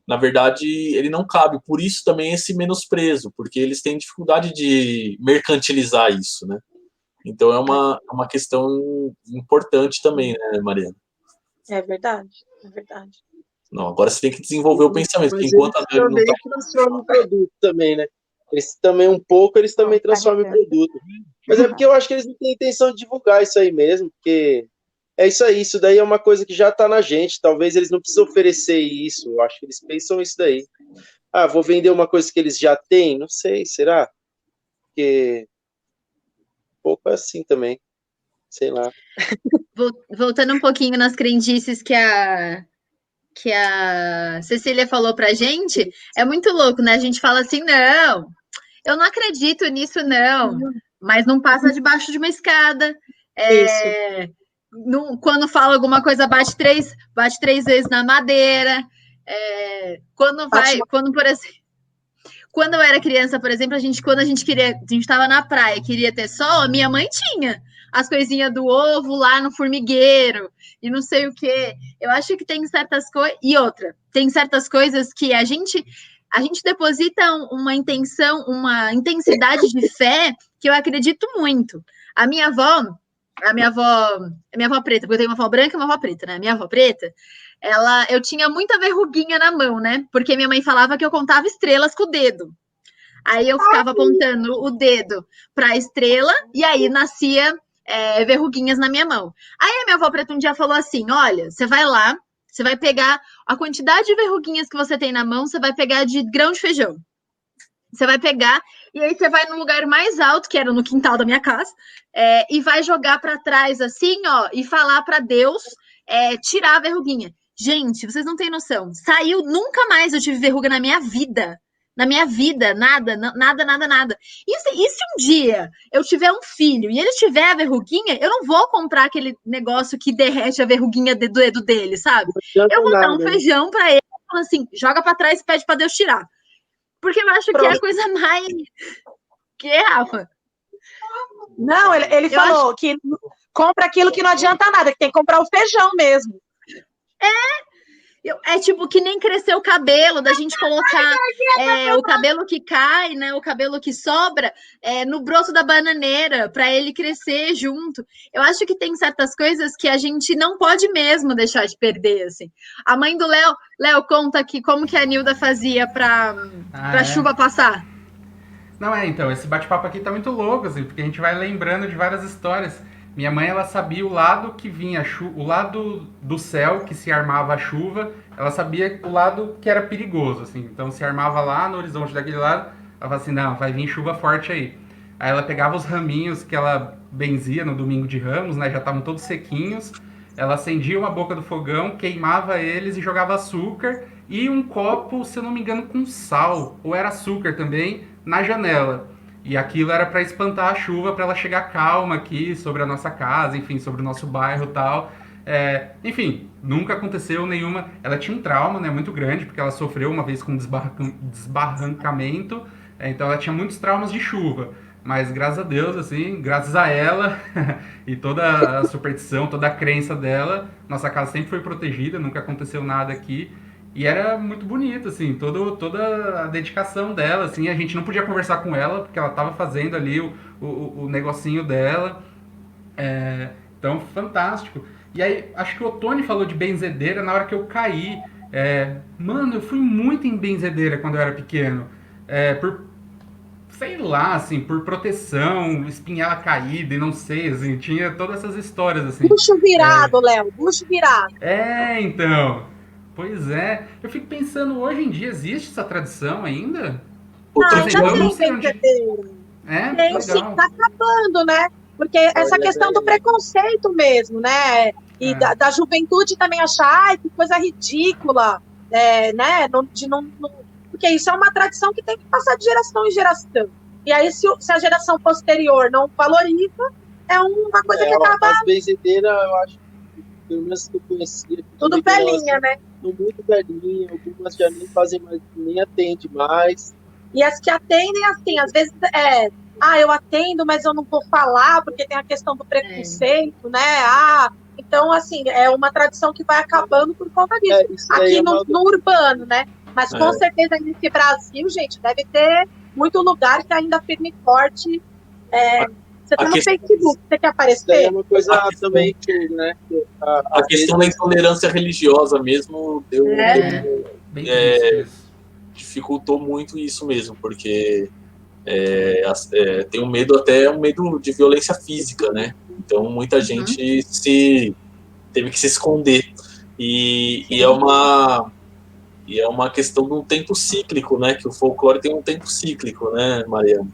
Na verdade, ele não cabe. Por isso também esse menosprezo, porque eles têm dificuldade de mercantilizar isso, né? Então é uma questão importante também, né, Mariana? É verdade, é verdade. Não, agora você tem que desenvolver o pensamento, Mas enquanto eles a Dani não também tá... transformam em produto também, né? Eles também, um pouco, eles também transformam em produto. Mas é porque eu acho que eles não têm intenção de divulgar isso aí mesmo, porque é isso aí, isso daí é uma coisa que já está na gente, talvez eles não precisam oferecer isso, eu acho que eles pensam isso daí. Ah, vou vender uma coisa que eles já têm? Não sei, será? Porque um pouco é assim também, sei lá. Voltando um pouquinho nas crendices que a Cecília falou pra gente, é muito louco, né? A gente fala assim, não, eu não acredito nisso, não, mas não passa debaixo de uma escada. Quando fala alguma coisa, bate três vezes na madeira. Quando eu era criança, por exemplo, quando a gente estava na praia, queria ter sol, a minha mãe tinha as coisinhas do ovo lá no formigueiro e não sei o quê. Eu acho que tem certas coisas. E outra, tem certas coisas que a gente deposita uma intenção, uma intensidade de fé que eu acredito muito. A minha avó preta, porque eu tenho uma avó branca e uma avó preta, né? A minha avó preta, eu tinha muita verruguinha na mão, né? Porque minha mãe falava que eu contava estrelas com o dedo. Aí eu ficava apontando o dedo para a estrela e aí nascia verruguinhas na minha mão. Aí a minha avó preta um dia falou assim: olha, você vai lá, você vai pegar a quantidade de verruguinhas que você tem na mão, você vai pegar de grão de feijão. Você vai pegar e aí você vai no lugar mais alto, que era no quintal da minha casa, e vai jogar para trás assim, ó, e falar para Deus tirar a verruguinha. Gente, vocês não têm noção. Saiu, nunca mais eu tive verruga na minha vida. Na minha vida, nada. E se um dia eu tiver um filho e ele tiver a verruguinha, eu não vou comprar aquele negócio que derrete a verruguinha do dedo dele, sabe? Eu vou dar um feijão para ele, falando assim, joga para trás e pede para Deus tirar. Porque eu acho que é a coisa mais... Que, Rafa? Não, ele falou que compra aquilo que não adianta nada, que tem que comprar o feijão mesmo. É tipo que nem crescer o cabelo, da gente colocar o cabelo que cai, né? O cabelo que sobra no broto da bananeira, para ele crescer junto. Eu acho que tem certas coisas que a gente não pode mesmo deixar de perder, assim. A mãe do Léo conta aqui como que a Nilda fazia para chuva passar. Não, então, esse bate-papo aqui tá muito louco, assim, porque a gente vai lembrando de várias histórias. Minha mãe, ela sabia o lado que vinha, o lado do céu que se armava a chuva, ela sabia o lado que era perigoso, assim. Então, se armava lá no horizonte daquele lado, ela falava assim, não, vai vir chuva forte aí. Aí ela pegava os raminhos que ela benzia no domingo de Ramos, né, já estavam todos sequinhos, ela acendia uma boca do fogão, queimava eles e jogava açúcar e um copo, se eu não me engano, com sal, ou era açúcar também, na janela. E aquilo era para espantar a chuva, para ela chegar calma aqui sobre a nossa casa, enfim, sobre o nosso bairro e tal. Enfim, nunca aconteceu nenhuma... Ela tinha um trauma, né, muito grande, porque ela sofreu uma vez com desbarrancamento, então ela tinha muitos traumas de chuva. Mas graças a Deus, assim, graças a ela e toda a superstição, toda a crença dela, nossa casa sempre foi protegida, nunca aconteceu nada aqui. E era muito bonito, assim, toda a dedicação dela, assim, a gente não podia conversar com ela, porque ela estava fazendo ali o negocinho dela, então, fantástico. E aí, acho que o Tony falou de benzedeira na hora que eu caí, Mano, eu fui muito em benzedeira quando eu era pequeno. Por, sei lá, assim, por proteção, espinhela caída e não sei, assim, tinha todas essas histórias, assim. Bucho virado, Léo, bucho virado. Então. Pois é. Eu fico pensando, hoje em dia existe essa tradição ainda? Outro Por exemplo, dia, eu não Tem sei onde... benzedeira. Que Tem sim, legal. tá acabando, né? Porque essa questão do preconceito mesmo, né? E da juventude também achar, ai, que coisa ridícula, né? Porque isso é uma tradição que tem que passar de geração em geração. E aí, se a geração posterior não valoriza, é uma coisa que acaba... As benzedeiras, eu acho, pelo menos que eu conhecia... Tudo velhinha, né? Muito velhinha, algumas já nem fazem mais, nem atende mais. E as que atendem, assim, às vezes eu atendo, mas eu não vou falar, porque tem a questão do preconceito, né? Então, assim, é uma tradição que vai acabando por conta disso. Aqui no urbano, né? Mas com certeza nesse Brasil, gente, deve ter muito lugar que ainda firme e forte. Você tá no Facebook, você quer aparecer? É uma coisa também que, né? A questão da intolerância religiosa mesmo dificultou muito isso mesmo, porque tem um medo, até um medo de violência física, né? Então muita gente teve que se esconder. E é uma questão de um tempo cíclico, né? Que o folclore tem um tempo cíclico, né, Mariana?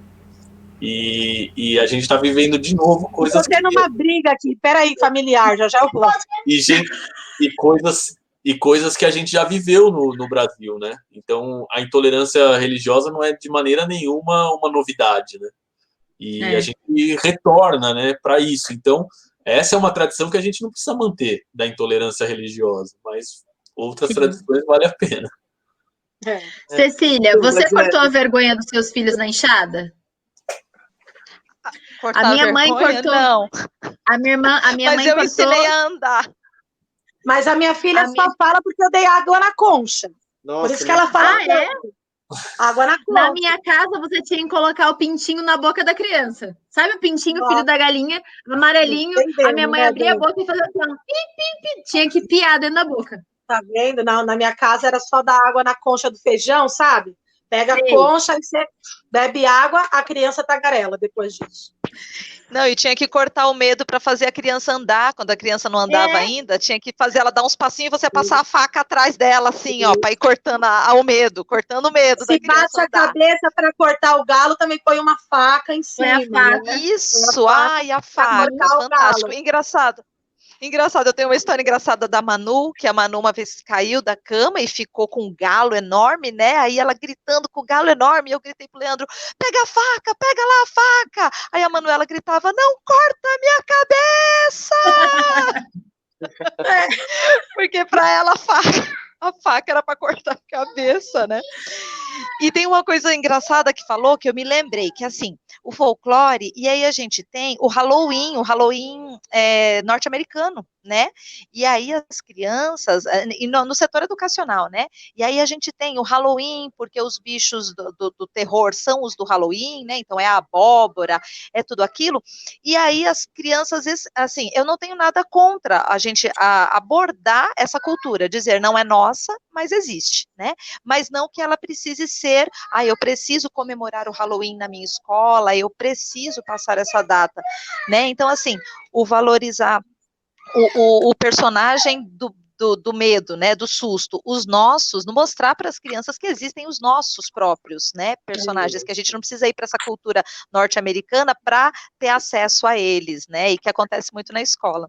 E a gente está vivendo de novo coisas... Estou tendo uma briga aqui, peraí, familiar, já eu volto. E coisas que a gente já viveu no Brasil, né? Então, a intolerância religiosa não é de maneira nenhuma uma novidade, né? E a gente retorna, né, para isso. Então, essa é uma tradição que a gente não precisa manter, da intolerância religiosa, mas outras tradições valem a pena. Cecília, você cortou a vergonha dos seus filhos na enxada? A minha mãe cortou. Não. A minha mãe Mas eu cortou... ensinei a andar. Mas a minha filha fala porque eu dei água na concha. Nossa, por isso que ela fala. Água na concha. Na minha casa, você tinha que colocar o pintinho na boca da criança. Sabe o pintinho, filho da galinha, amarelinho? A minha mãe abria a boca e fazia assim, pi. Tinha que piar dentro da boca. Tá vendo? Na minha casa era só dar água na concha do feijão, sabe? Pega a concha e você bebe água, a criança tagarela depois disso. Não, e tinha que cortar o medo para fazer a criança andar. Quando a criança não andava ainda, tinha que fazer ela dar uns passinhos e você passar a faca atrás dela, assim, ó, para ir cortando o medo da criança. Se bate a cabeça para cortar o galo, também põe uma faca em cima. Né? Isso, a faca, fantástico. Engraçado, eu tenho uma história engraçada da Manu, que a Manu uma vez caiu da cama e ficou com um galo enorme, né? Aí ela gritando com o galo enorme, e eu gritei pro Leandro, pega a faca, pega lá a faca! Aí a Manuela gritava, não corta a minha cabeça! Porque para ela a faca era para cortar a cabeça, né? E tem uma coisa engraçada que falou, que eu me lembrei, que assim, o folclore, e aí a gente tem o Halloween norte-americano, né? E aí as crianças, e no setor educacional, né? E aí a gente tem o Halloween, porque os bichos do terror são os do Halloween, né? Então é a abóbora, é tudo aquilo. E aí as crianças, assim, eu não tenho nada contra a gente abordar essa cultura, dizer não é nossa, mas existe, né? Mas não que ela precise ser, eu preciso comemorar o Halloween na minha escola, eu preciso passar essa data, né? Então, assim, o valorizar o personagem do medo, né, do susto, os nossos, mostrar para as crianças que existem os nossos próprios, né, personagens, que a gente não precisa ir para essa cultura norte-americana para ter acesso a eles, né, e que acontece muito na escola.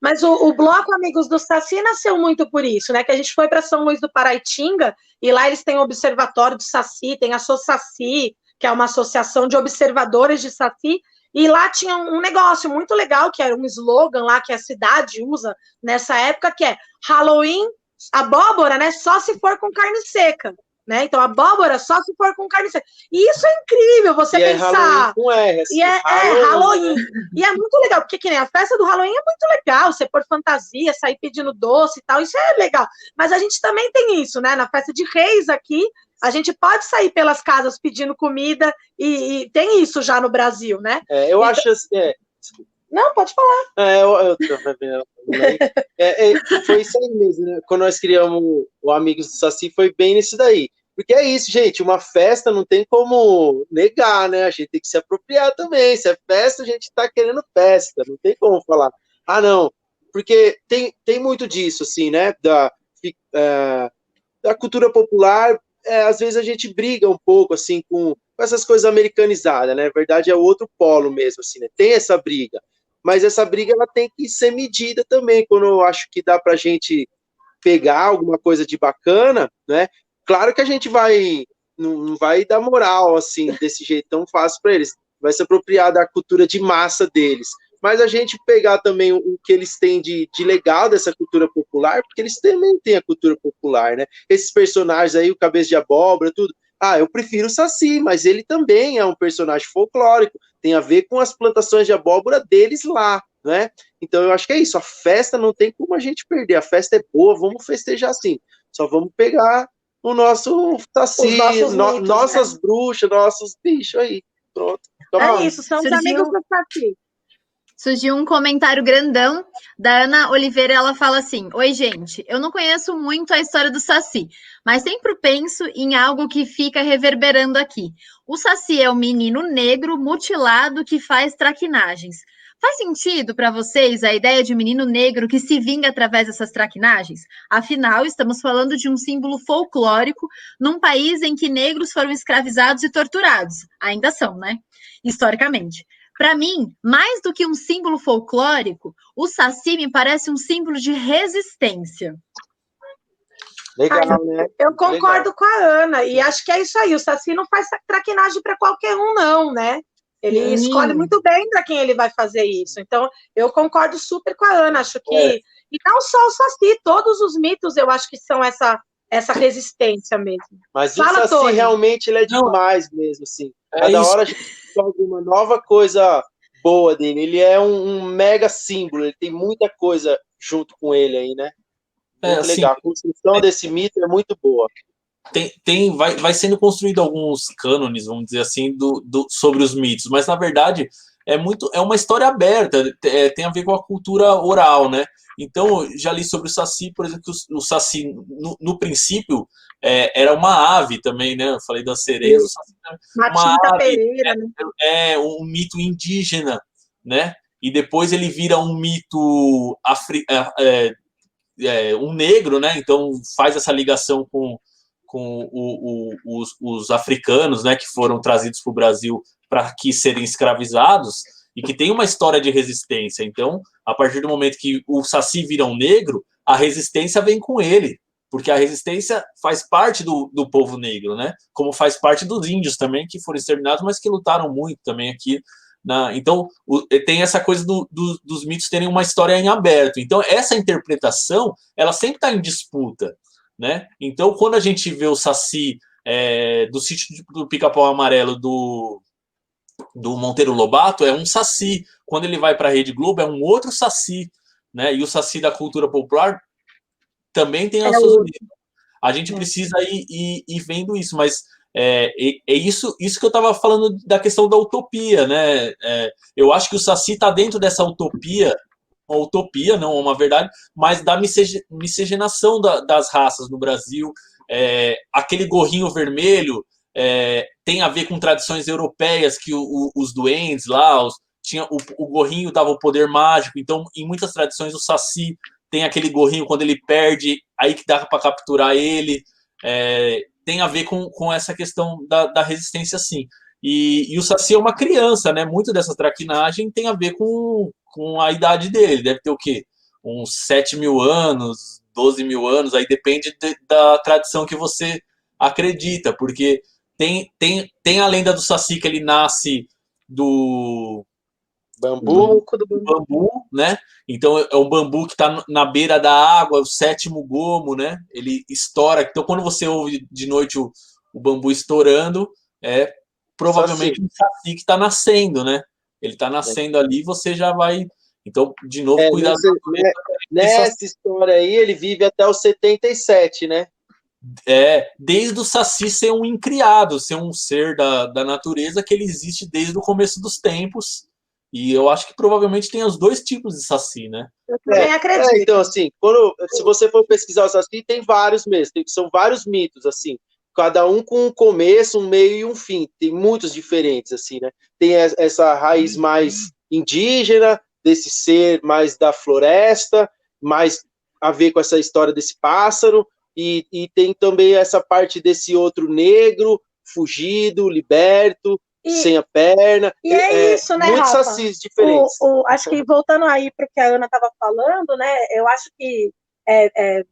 Mas o Bloco Amigos do Saci nasceu muito por isso, né? Que a gente foi para São Luís do Paraitinga e lá eles têm o Observatório do Saci, tem a Saci, que é uma associação de observadores de Saci, e lá tinha um negócio muito legal, que era um slogan lá que a cidade usa nessa época, que é Halloween, abóbora, né? Só se for com carne seca. Né? Então, abóbora só se for com carne seca. E isso é incrível, você pensar. Assim, Halloween. E é muito legal, porque que nem a festa do Halloween é muito legal, você pôr fantasia, sair pedindo doce e tal, isso é legal. Mas a gente também tem isso, né? Na festa de Reis aqui, a gente pode sair pelas casas pedindo comida, e tem isso já no Brasil, né? Eu acho assim, Não, pode falar. Foi isso aí mesmo, né? Quando nós criamos o Amigos do Saci, foi bem nisso daí. Porque é isso, gente, uma festa não tem como negar, né? A gente tem que se apropriar também. Se é festa, a gente tá querendo festa, não tem como falar. Ah, não, porque tem muito disso, assim, né? Da cultura popular, às vezes a gente briga um pouco, assim, com essas coisas americanizadas, né? Na verdade, é o outro polo mesmo, assim, né? Tem essa briga. Mas essa briga, ela tem que ser medida também, quando eu acho que dá pra gente pegar alguma coisa de bacana, né? Claro que a gente não vai dar moral, assim, desse jeito tão fácil para eles. Vai se apropriar da cultura de massa deles. Mas a gente pegar também o que eles têm de legal dessa cultura popular, porque eles também têm a cultura popular, né? Esses personagens aí, o Cabeça de Abóbora, tudo. Ah, eu prefiro o Saci, mas ele também é um personagem folclórico. Tem a ver com as plantações de abóbora deles lá, né? Então eu acho que é isso. A festa não tem como a gente perder. A festa é boa, vamos festejar assim. Só vamos pegar o nosso Saci, nossas bruxas, nossos bichos aí. Pronto. É isso, são os amigos do Saci. Surgiu um comentário grandão da Ana Oliveira, ela fala assim: oi, gente, eu não conheço muito a história do Saci, mas sempre penso em algo que fica reverberando aqui. O Saci é o menino negro mutilado que faz traquinagens. Faz sentido para vocês a ideia de um menino negro que se vinga através dessas traquinagens? Afinal, estamos falando de um símbolo folclórico num país em que negros foram escravizados e torturados. Ainda são, né? Historicamente. Para mim, mais do que um símbolo folclórico, o Saci me parece um símbolo de resistência. Legal, né? Eu concordo com a Ana, e acho que é isso aí. O Saci não faz traquinagem para qualquer um, não, né? Ele escolhe muito bem para quem ele vai fazer isso. Então, eu concordo super com a Ana. Acho que. E não só o Saci, todos os mitos eu acho que são essa resistência mesmo. Mas o Saci Tony. Realmente ele é demais mesmo, assim. Cada hora a gente descobre uma nova coisa boa dele. Ele é um mega símbolo, ele tem muita coisa junto com ele aí, né? Muito legal. A construção desse mito é muito boa. Vai sendo construído alguns cânones, vamos dizer assim, sobre os mitos, mas na verdade é uma história aberta, tem a ver com a cultura oral, né? Então, já li sobre o Saci, por exemplo, que o Saci, no princípio, era uma ave também, né? Eu falei da sereia, o Saci, uma ave, Pereira, né? É um mito indígena, né? E depois ele vira um mito um negro, né? Então faz essa ligação com os africanos, né? Que foram trazidos para o Brasil para aqui serem escravizados e que tem uma história de resistência. Então, a partir do momento que o Saci vira um negro, a resistência vem com ele, porque a resistência faz parte do povo negro, né? Como faz parte dos índios também, que foram exterminados, mas que lutaram muito também aqui. Então, tem essa coisa dos mitos terem uma história em aberto. Então, essa interpretação, ela sempre está em disputa, né? Então, quando a gente vê o Saci do sítio do Pica-Pau Amarelo do Monteiro Lobato, é um Saci. Quando ele vai para a Rede Globo, é um outro Saci, né? E o Saci da cultura popular também tem as suas origens. A gente precisa ir vendo isso, mas é isso que eu estava falando da questão da utopia, né? Eu acho que o Saci está dentro dessa utopia, uma utopia, não uma verdade, mas da miscigenação das raças no Brasil. Aquele gorrinho vermelho tem a ver com tradições europeias, que os duendes lá, o gorrinho dava o poder mágico. Então, em muitas tradições, o Saci tem aquele gorrinho, quando ele perde, aí que dá para capturar ele. Tem a ver com essa questão da resistência, sim. E o Saci é uma criança, né? Muito dessa traquinagem tem a ver com a idade dele. Ele deve ter o quê? Uns 7 mil anos, 12 mil anos, aí depende da tradição que você acredita, porque tem a lenda do Saci, que ele nasce do bambu, né? Então é um bambu que está na beira da água, o 7º gomo, né? Ele estoura. Então, quando você ouve de noite o bambu estourando, provavelmente um Saci que está nascendo, né? Ele está nascendo ali, você já vai. Então, de novo, cuidado. Nessa história aí, ele vive até os 77, né? Desde o Saci ser um incriado, ser um ser da natureza, que ele existe desde o começo dos tempos. E eu acho que provavelmente tem os dois tipos de saci, né? Eu também acredito. Então, assim, se você for pesquisar o saci, tem vários mesmo, são vários mitos, assim, cada um com um começo, um meio e um fim, tem muitos diferentes, assim, né? Tem essa raiz mais indígena, desse ser mais da floresta, mais a ver com essa história desse pássaro, e tem também essa parte desse outro negro, fugido, liberto, sem a perna. E é isso, né, muitos Rafa? sacis diferentes. Acho que voltando aí para o que a Ana estava falando, né? Eu acho que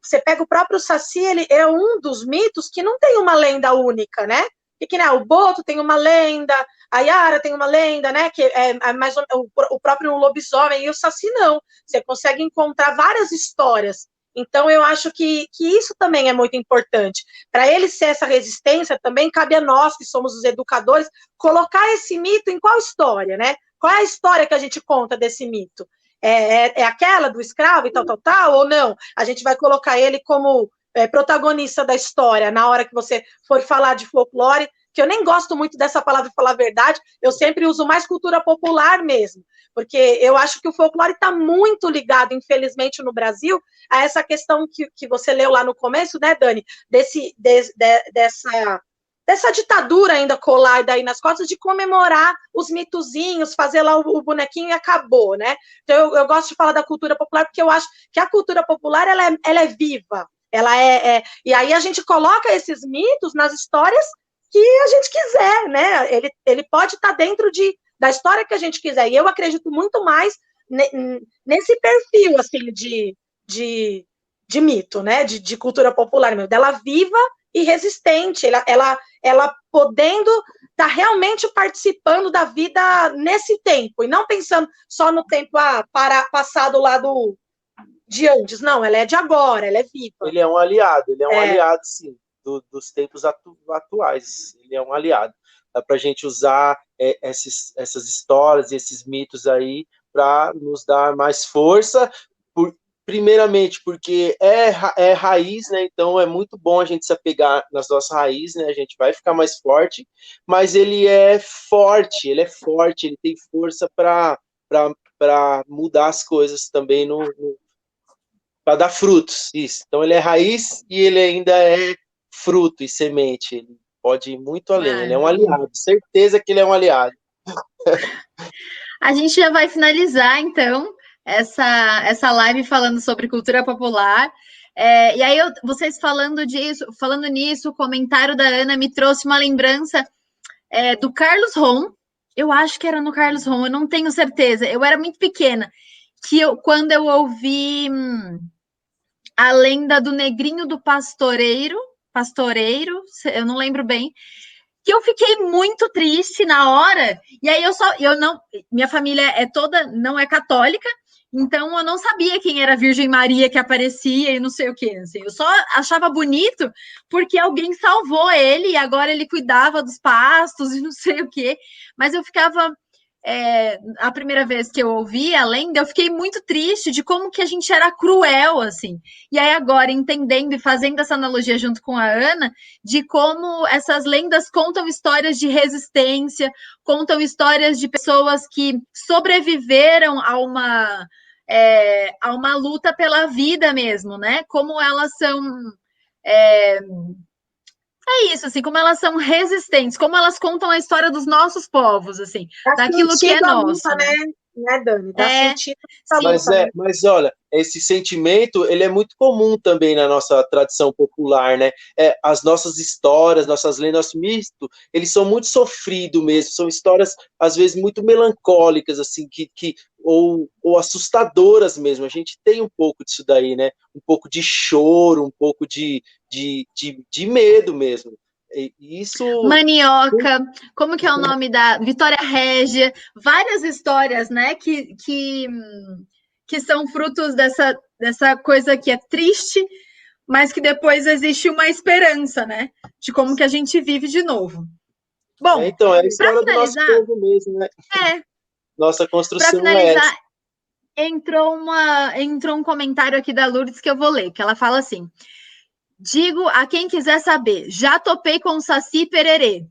você pega o próprio saci, ele é um dos mitos que não tem uma lenda única, né? E que, né, o boto tem uma lenda, a Yara tem uma lenda, né? Que é mais o próprio lobisomem, e o saci não. Você consegue encontrar várias histórias. Então, eu acho que isso também é muito importante. Para ele ser essa resistência, também cabe a nós, que somos os educadores, colocar esse mito em qual história, né? Qual é a história que a gente conta desse mito? É aquela do escravo e tal, ou não? A gente vai colocar ele como protagonista da história na hora que você for falar de folclore, que eu nem gosto muito dessa palavra, falar a verdade, eu sempre uso mais cultura popular mesmo, porque eu acho que o folclore está muito ligado, infelizmente, no Brasil, a essa questão que você leu lá no começo, né, Dani, dessa ditadura ainda colada aí nas costas, de comemorar os mitozinhos, fazer lá o bonequinho e acabou, né? Então, eu gosto de falar da cultura popular, porque eu acho que a cultura popular, ela é viva, e aí a gente coloca esses mitos nas histórias que a gente quiser, né? Ele pode estar dentro da história que a gente quiser, e eu acredito muito mais nesse perfil, assim, de mito, né? De cultura popular, dela viva e resistente, ela podendo estar realmente participando da vida nesse tempo, e não pensando só no tempo passado lá de antes, não, ela é de agora, ela é viva. Ele é um aliado, aliado, sim, dos tempos atuais, ele é um aliado. Dá para a gente usar essas histórias, esses mitos aí, para nos dar mais força, primeiramente porque é raiz, né? Então é muito bom a gente se apegar nas nossas raízes, né? A gente vai ficar mais forte, mas ele é forte, ele tem força para mudar as coisas também para dar frutos, isso. Então ele é raiz e ele ainda é fruto e semente, ele pode ir muito além, ele é um aliado, certeza que ele é um aliado. A gente já vai finalizar, então, essa live falando sobre cultura popular. E aí, vocês falando nisso, o comentário da Ana me trouxe uma lembrança do Carlos Rom. Eu acho que era no Carlos Rom, eu não tenho certeza. Eu era muito pequena, quando eu ouvi a lenda do Negrinho do Pastoreiro, eu não lembro bem, que eu fiquei muito triste na hora, e aí minha família não é católica, então eu não sabia quem era a Virgem Maria que aparecia e não sei o que, assim, eu só achava bonito porque alguém salvou ele e agora ele cuidava dos pastos e não sei o que, mas eu ficava... a primeira vez que eu ouvi a lenda, eu fiquei muito triste de como que a gente era cruel, assim. E aí agora, entendendo e fazendo essa analogia junto com a Ana, de como essas lendas contam histórias de resistência, contam histórias de pessoas que sobreviveram a uma luta pela vida mesmo, né? Como elas são... isso, assim, como elas são resistentes, como elas contam a história dos nossos povos, assim, daquilo que é nosso, luta, né, Dani? Dá sentido à luta, mas olha, esse sentimento, ele é muito comum também na nossa tradição popular, né? As nossas histórias, nossas lendas, nosso mito, eles são muito sofridos mesmo, são histórias, às vezes, muito melancólicas, assim, ou assustadoras mesmo. A gente tem um pouco disso daí, né? Um pouco de choro, um pouco de medo mesmo. Isso... Manioca, como que é o nome da Vitória Régia, várias histórias, né, que são frutos dessa coisa que é triste, mas que depois existe uma esperança, né, de como que a gente vive de novo. Bom, então, é a história do nosso povo mesmo, né? Nossa construção. Para finalizar, entrou um comentário aqui da Lourdes que eu vou ler, que ela fala assim: digo a quem quiser saber, já topei com o Saci Pererê.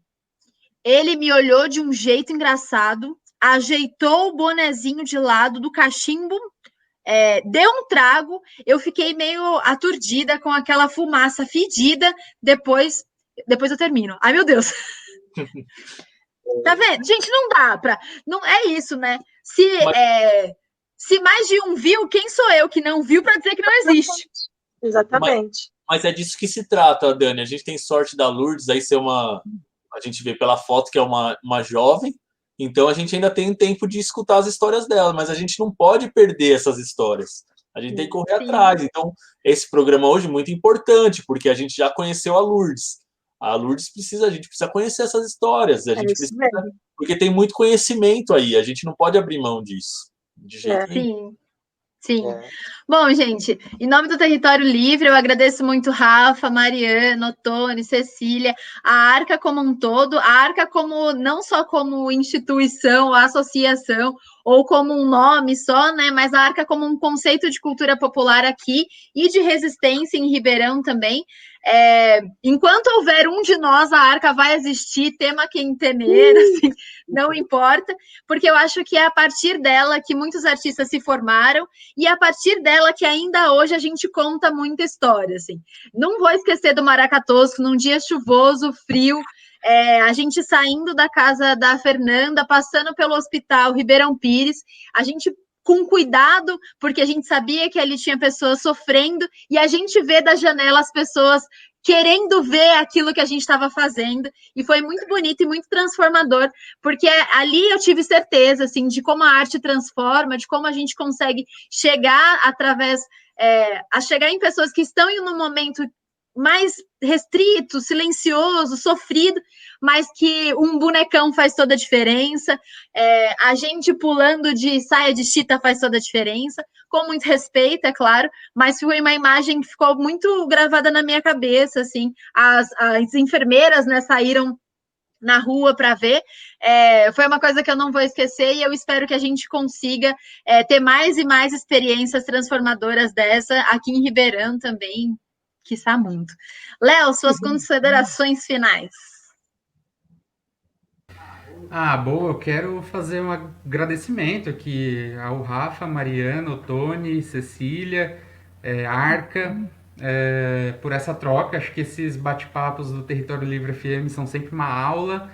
Ele me olhou de um jeito engraçado, ajeitou o bonezinho de lado do cachimbo, deu um trago, eu fiquei meio aturdida com aquela fumaça fedida, depois eu termino. Ai, meu Deus! Tá vendo? Gente, não dá pra... Não é isso, né? Se mais de um viu, quem sou eu que não viu para dizer que não existe? Exatamente. Mas é disso que se trata, Dani. A gente tem sorte da Lourdes aí ser uma... A gente vê pela foto que é uma jovem, então a gente ainda tem tempo de escutar as histórias dela, mas a gente não pode perder essas histórias. A gente tem que correr atrás. Então, esse programa hoje é muito importante, porque a gente já conheceu a Lourdes. A Lourdes a gente precisa conhecer essas histórias. A gente precisa, porque tem muito conhecimento aí. A gente não pode abrir mão disso. De jeito nenhum. Sim. Bom, gente, em nome do Território Livre, eu agradeço muito Rafa, Mariana, Otone, Cecília, a Arca como um todo, a Arca como não só como instituição, associação, ou como um nome só, né, mas a Arca como um conceito de cultura popular aqui e de resistência em Ribeirão também. Enquanto houver um de nós, a Arca vai existir, tema quem temer, assim, não importa, porque eu acho que é a partir dela que muitos artistas se formaram e é a partir dela que ainda hoje a gente conta muita história, assim. Não vou esquecer do Maracatosco, num dia chuvoso, frio, a gente saindo da casa da Fernanda, passando pelo hospital Ribeirão Pires, a gente com cuidado, porque a gente sabia que ali tinha pessoas sofrendo, e a gente vê da janela as pessoas querendo ver aquilo que a gente estava fazendo, e foi muito bonito e muito transformador, porque ali eu tive certeza, assim, de como a arte transforma, de como a gente consegue chegar através, a chegar em pessoas que estão em um momento mais restrito, silencioso, sofrido, mas que um bonecão faz toda a diferença, a gente pulando de saia de chita faz toda a diferença, com muito respeito, é claro, mas foi uma imagem que ficou muito gravada na minha cabeça, assim, as enfermeiras, né, saíram na rua para ver, foi uma coisa que eu não vou esquecer e eu espero que a gente consiga ter mais e mais experiências transformadoras dessa aqui em Ribeirão também, quiçá muito. Léo, suas considerações finais. Boa, eu quero fazer um agradecimento aqui ao Rafa, Mariana, Otone, Cecília, Arca, por essa troca. Acho que esses bate-papos do Território Livre FM são sempre uma aula.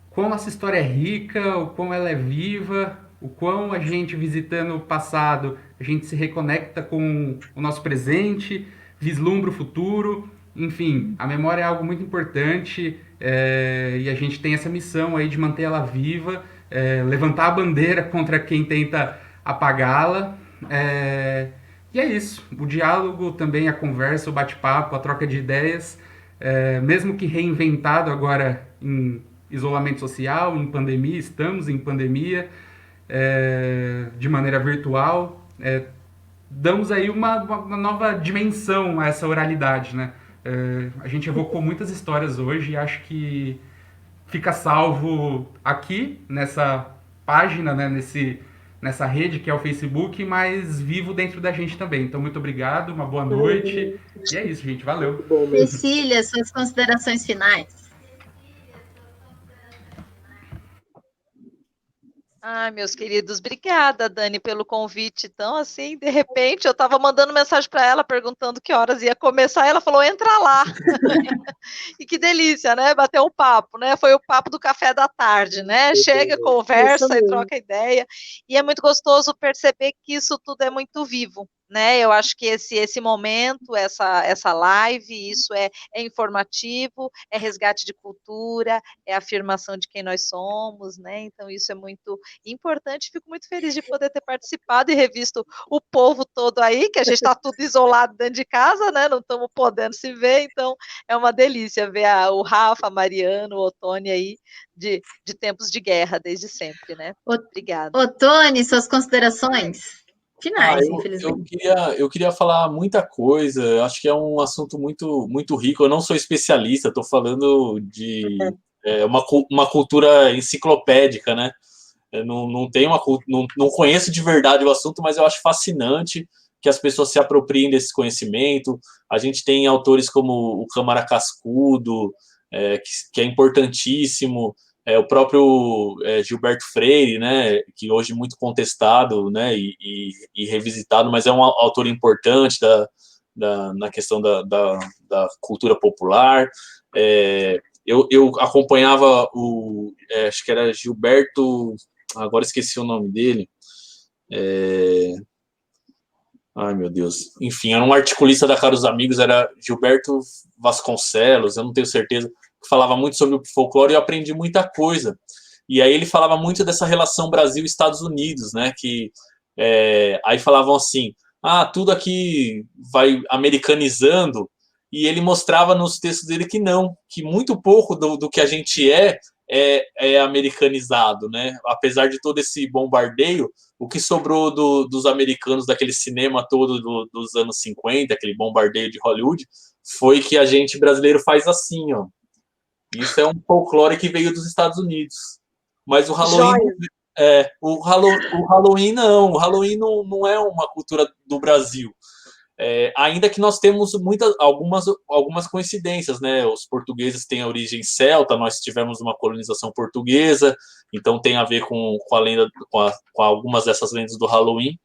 Quão essa história é rica, o quão ela é viva, o quão a gente, visitando o passado, a gente se reconecta com o nosso presente, vislumbra o futuro. Enfim, a memória é algo muito importante, e a gente tem essa missão aí de manter ela viva, levantar a bandeira contra quem tenta apagá-la. E é isso, o diálogo também, a conversa, o bate-papo, a troca de ideias, mesmo que reinventado agora em isolamento social, em pandemia, estamos em pandemia, de maneira virtual, damos aí uma nova dimensão a essa oralidade, né? A gente evocou muitas histórias hoje e acho que fica salvo aqui, nessa página, né, nessa rede que é o Facebook, mas vivo dentro da gente também. Então, muito obrigado, uma boa noite. E é isso, gente. Valeu. Cecília, suas considerações finais. Ai, meus queridos, obrigada, Dani, pelo convite. Então, assim, de repente, eu estava mandando mensagem para ela, perguntando que horas ia começar, ela falou, entra lá. E que delícia, né? Bater o papo, né? Foi o papo do café da tarde, né? Chega, conversa e troca ideia. E é muito gostoso perceber que isso tudo é muito vivo, né? Eu acho que esse momento, essa live, isso é informativo, é resgate de cultura, é afirmação de quem nós somos, né? Então, isso é muito importante. Fico muito feliz de poder ter participado e revisto o povo todo aí, que a gente está tudo isolado dentro de casa, né? Não estamos podendo se ver, então é uma delícia ver o Rafa, a Mariana, o Otone aí de tempos de guerra desde sempre, né? Obrigada. Otone, suas considerações finais, infelizmente. Eu queria falar muita coisa, acho que é um assunto muito, muito rico. Eu não sou especialista, estou falando de uma cultura enciclopédica, né? Eu não tenho não conheço de verdade o assunto, mas eu acho fascinante que as pessoas se apropriem desse conhecimento. A gente tem autores como o Câmara Cascudo, que é importantíssimo. o próprio Gilberto Freire, né, que hoje é muito contestado, né, e revisitado, mas é um autor importante na questão da cultura popular. Eu acompanhava acho que era Gilberto, agora esqueci o nome dele. Ai, meu Deus. Enfim, era um articulista da Caros Amigos, era Gilberto Vasconcelos, eu não tenho certeza, que falava muito sobre o folclore e eu aprendi muita coisa. E aí ele falava muito dessa relação Brasil-Estados Unidos, né? Que aí falavam assim, tudo aqui vai americanizando, e ele mostrava nos textos dele que não, que muito pouco do que a gente é americanizado, né? Apesar de todo esse bombardeio, o que sobrou dos americanos, daquele cinema todo dos anos 50, aquele bombardeio de Hollywood, foi que a gente brasileiro faz assim, ó. Isso é um folclore que veio dos Estados Unidos. Mas o Halloween, o Halloween não. O Halloween não é uma cultura do Brasil. Ainda que nós temos algumas coincidências, né? Os portugueses têm a origem celta, nós tivemos uma colonização portuguesa, então tem a ver com a lenda, com algumas dessas lendas do Halloween.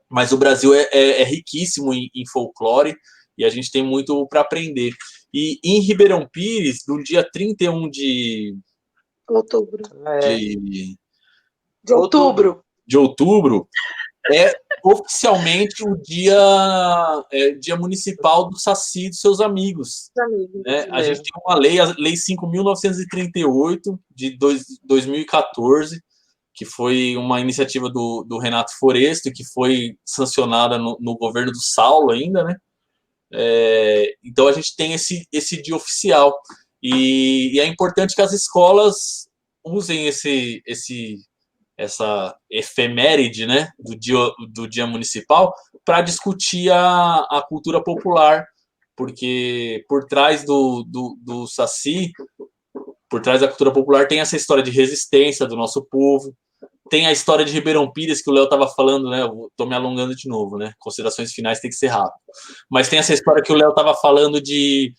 Mas o Brasil é riquíssimo em folclore e a gente tem muito para aprender. E em Ribeirão Pires, no dia 31 de Outubro. De outubro, é oficialmente o dia municipal do Saci e dos seus amigos. Né? A gente tem uma lei, a Lei 5.938, de 2014, que foi uma iniciativa do Renato Foresto, que foi sancionada no governo do Saulo ainda, né? Então a gente tem esse dia oficial. E é importante que as escolas usem essa efeméride, né, do dia municipal para discutir a cultura popular, porque por trás do Saci, por trás da cultura popular, tem essa história de resistência do nosso povo, tem a história de Ribeirão Pires, que o Léo estava falando, né? Estou me alongando de novo, né? Considerações finais tem que ser rápido. Mas tem essa história que o Léo estava falando de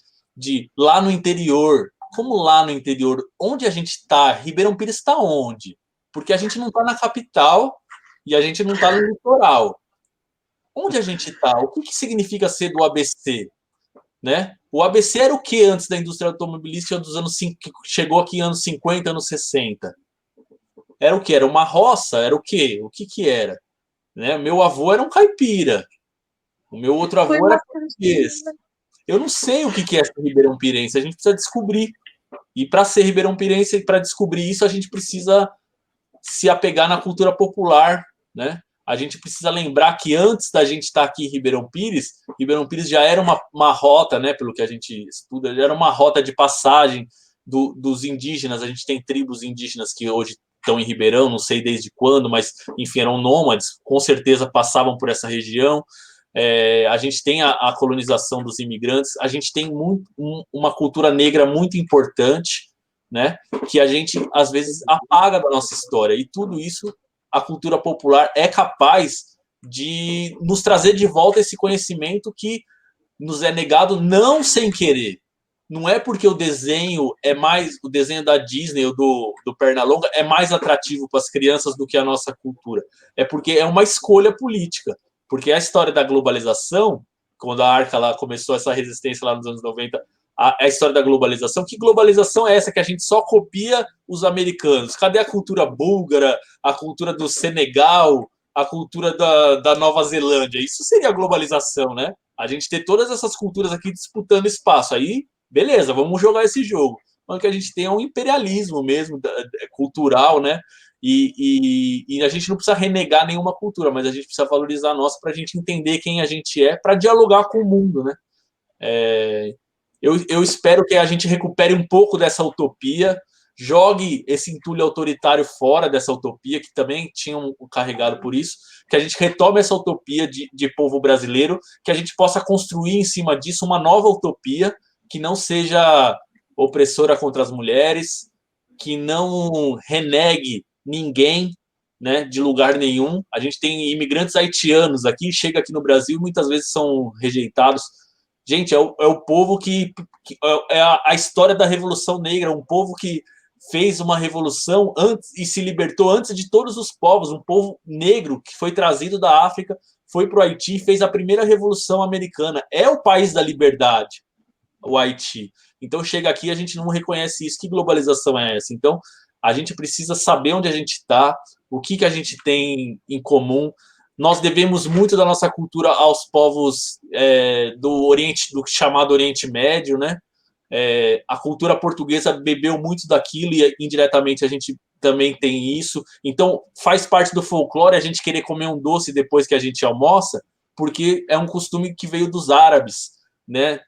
lá no interior. Como lá no interior? Onde a gente está? Ribeirão Pires está onde? Porque a gente não está na capital e a gente não está no litoral. Onde a gente está? O que significa ser do ABC? Né? O ABC era o que antes da indústria automobilística dos anos 5, que chegou aqui em anos 50, anos 60? Era o que? Era uma roça? Era o quê? O que era? Né? Meu avô era um caipira. O meu outro avô era português. Eu não sei o que é ser Ribeirão Pirense. A gente precisa descobrir. E para ser Ribeirão Pirense e para descobrir isso, a gente precisa se apegar na cultura popular, né? A gente precisa lembrar que antes da gente estar aqui em Ribeirão Pires já era uma rota, né? Pelo que a gente estuda, já era uma rota de passagem dos indígenas. A gente tem tribos indígenas que hoje estão em Ribeirão, não sei desde quando, mas, enfim, eram nômades, com certeza passavam por essa região. A gente tem a colonização dos imigrantes, a gente tem uma cultura negra muito importante, né, que a gente, às vezes, apaga da nossa história, e tudo isso, a cultura popular é capaz de nos trazer de volta esse conhecimento que nos é negado não sem querer. Não é porque o desenho da Disney ou do Pernalonga é mais atrativo para as crianças do que a nossa cultura. É porque é uma escolha política. Porque a história da globalização, quando a Arca lá começou essa resistência lá nos anos 90, a história da globalização, que globalização é essa que a gente só copia os americanos? Cadê a cultura búlgara, a cultura do Senegal, a cultura da Nova Zelândia? Isso seria globalização, né? A gente ter todas essas culturas aqui disputando espaço. Aí, beleza, vamos jogar esse jogo. Mas o que a gente tem é um imperialismo mesmo, cultural, né? E a gente não precisa renegar nenhuma cultura, mas a gente precisa valorizar a nossa para a gente entender quem a gente é, para dialogar com o mundo, né? Eu espero que a gente recupere um pouco dessa utopia, jogue esse entulho autoritário fora dessa utopia, que também tinham carregado por isso, que a gente retome essa utopia de povo brasileiro, que a gente possa construir em cima disso uma nova utopia, que não seja opressora contra as mulheres, que não renegue ninguém, né, de lugar nenhum. A gente tem imigrantes haitianos aqui, chega aqui no Brasil e muitas vezes são rejeitados. Gente, é o povo que é a história da Revolução Negra, um povo que fez uma revolução antes e se libertou antes de todos os povos, um povo negro que foi trazido da África, foi para o Haiti e fez a primeira revolução americana. É o país da liberdade, o Haiti. Então chega aqui e a gente não reconhece isso. Que globalização é essa? Então a gente precisa saber onde a gente está, o que a gente tem em comum. Nós devemos muito da nossa cultura aos povos do Oriente, do chamado Oriente Médio, né? A cultura portuguesa bebeu muito daquilo e indiretamente a gente também tem isso. Então faz parte do folclore a gente querer comer um doce depois que a gente almoça, porque é um costume que veio dos árabes, né?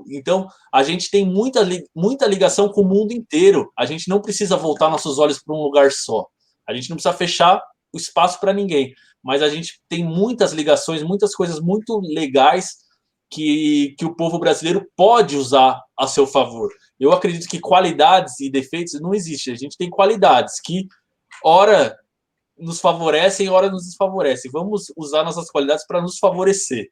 Então a gente tem muita ligação com o mundo inteiro. A gente não precisa voltar nossos olhos para um lugar só. A gente não precisa fechar o espaço para ninguém, mas a gente tem muitas ligações, muitas coisas muito legais que o povo brasileiro pode usar a seu favor. Eu acredito que qualidades e defeitos não existem. A gente tem qualidades que, ora, nos favorecem, ora nos desfavorecem. Vamos usar nossas qualidades para nos favorecer,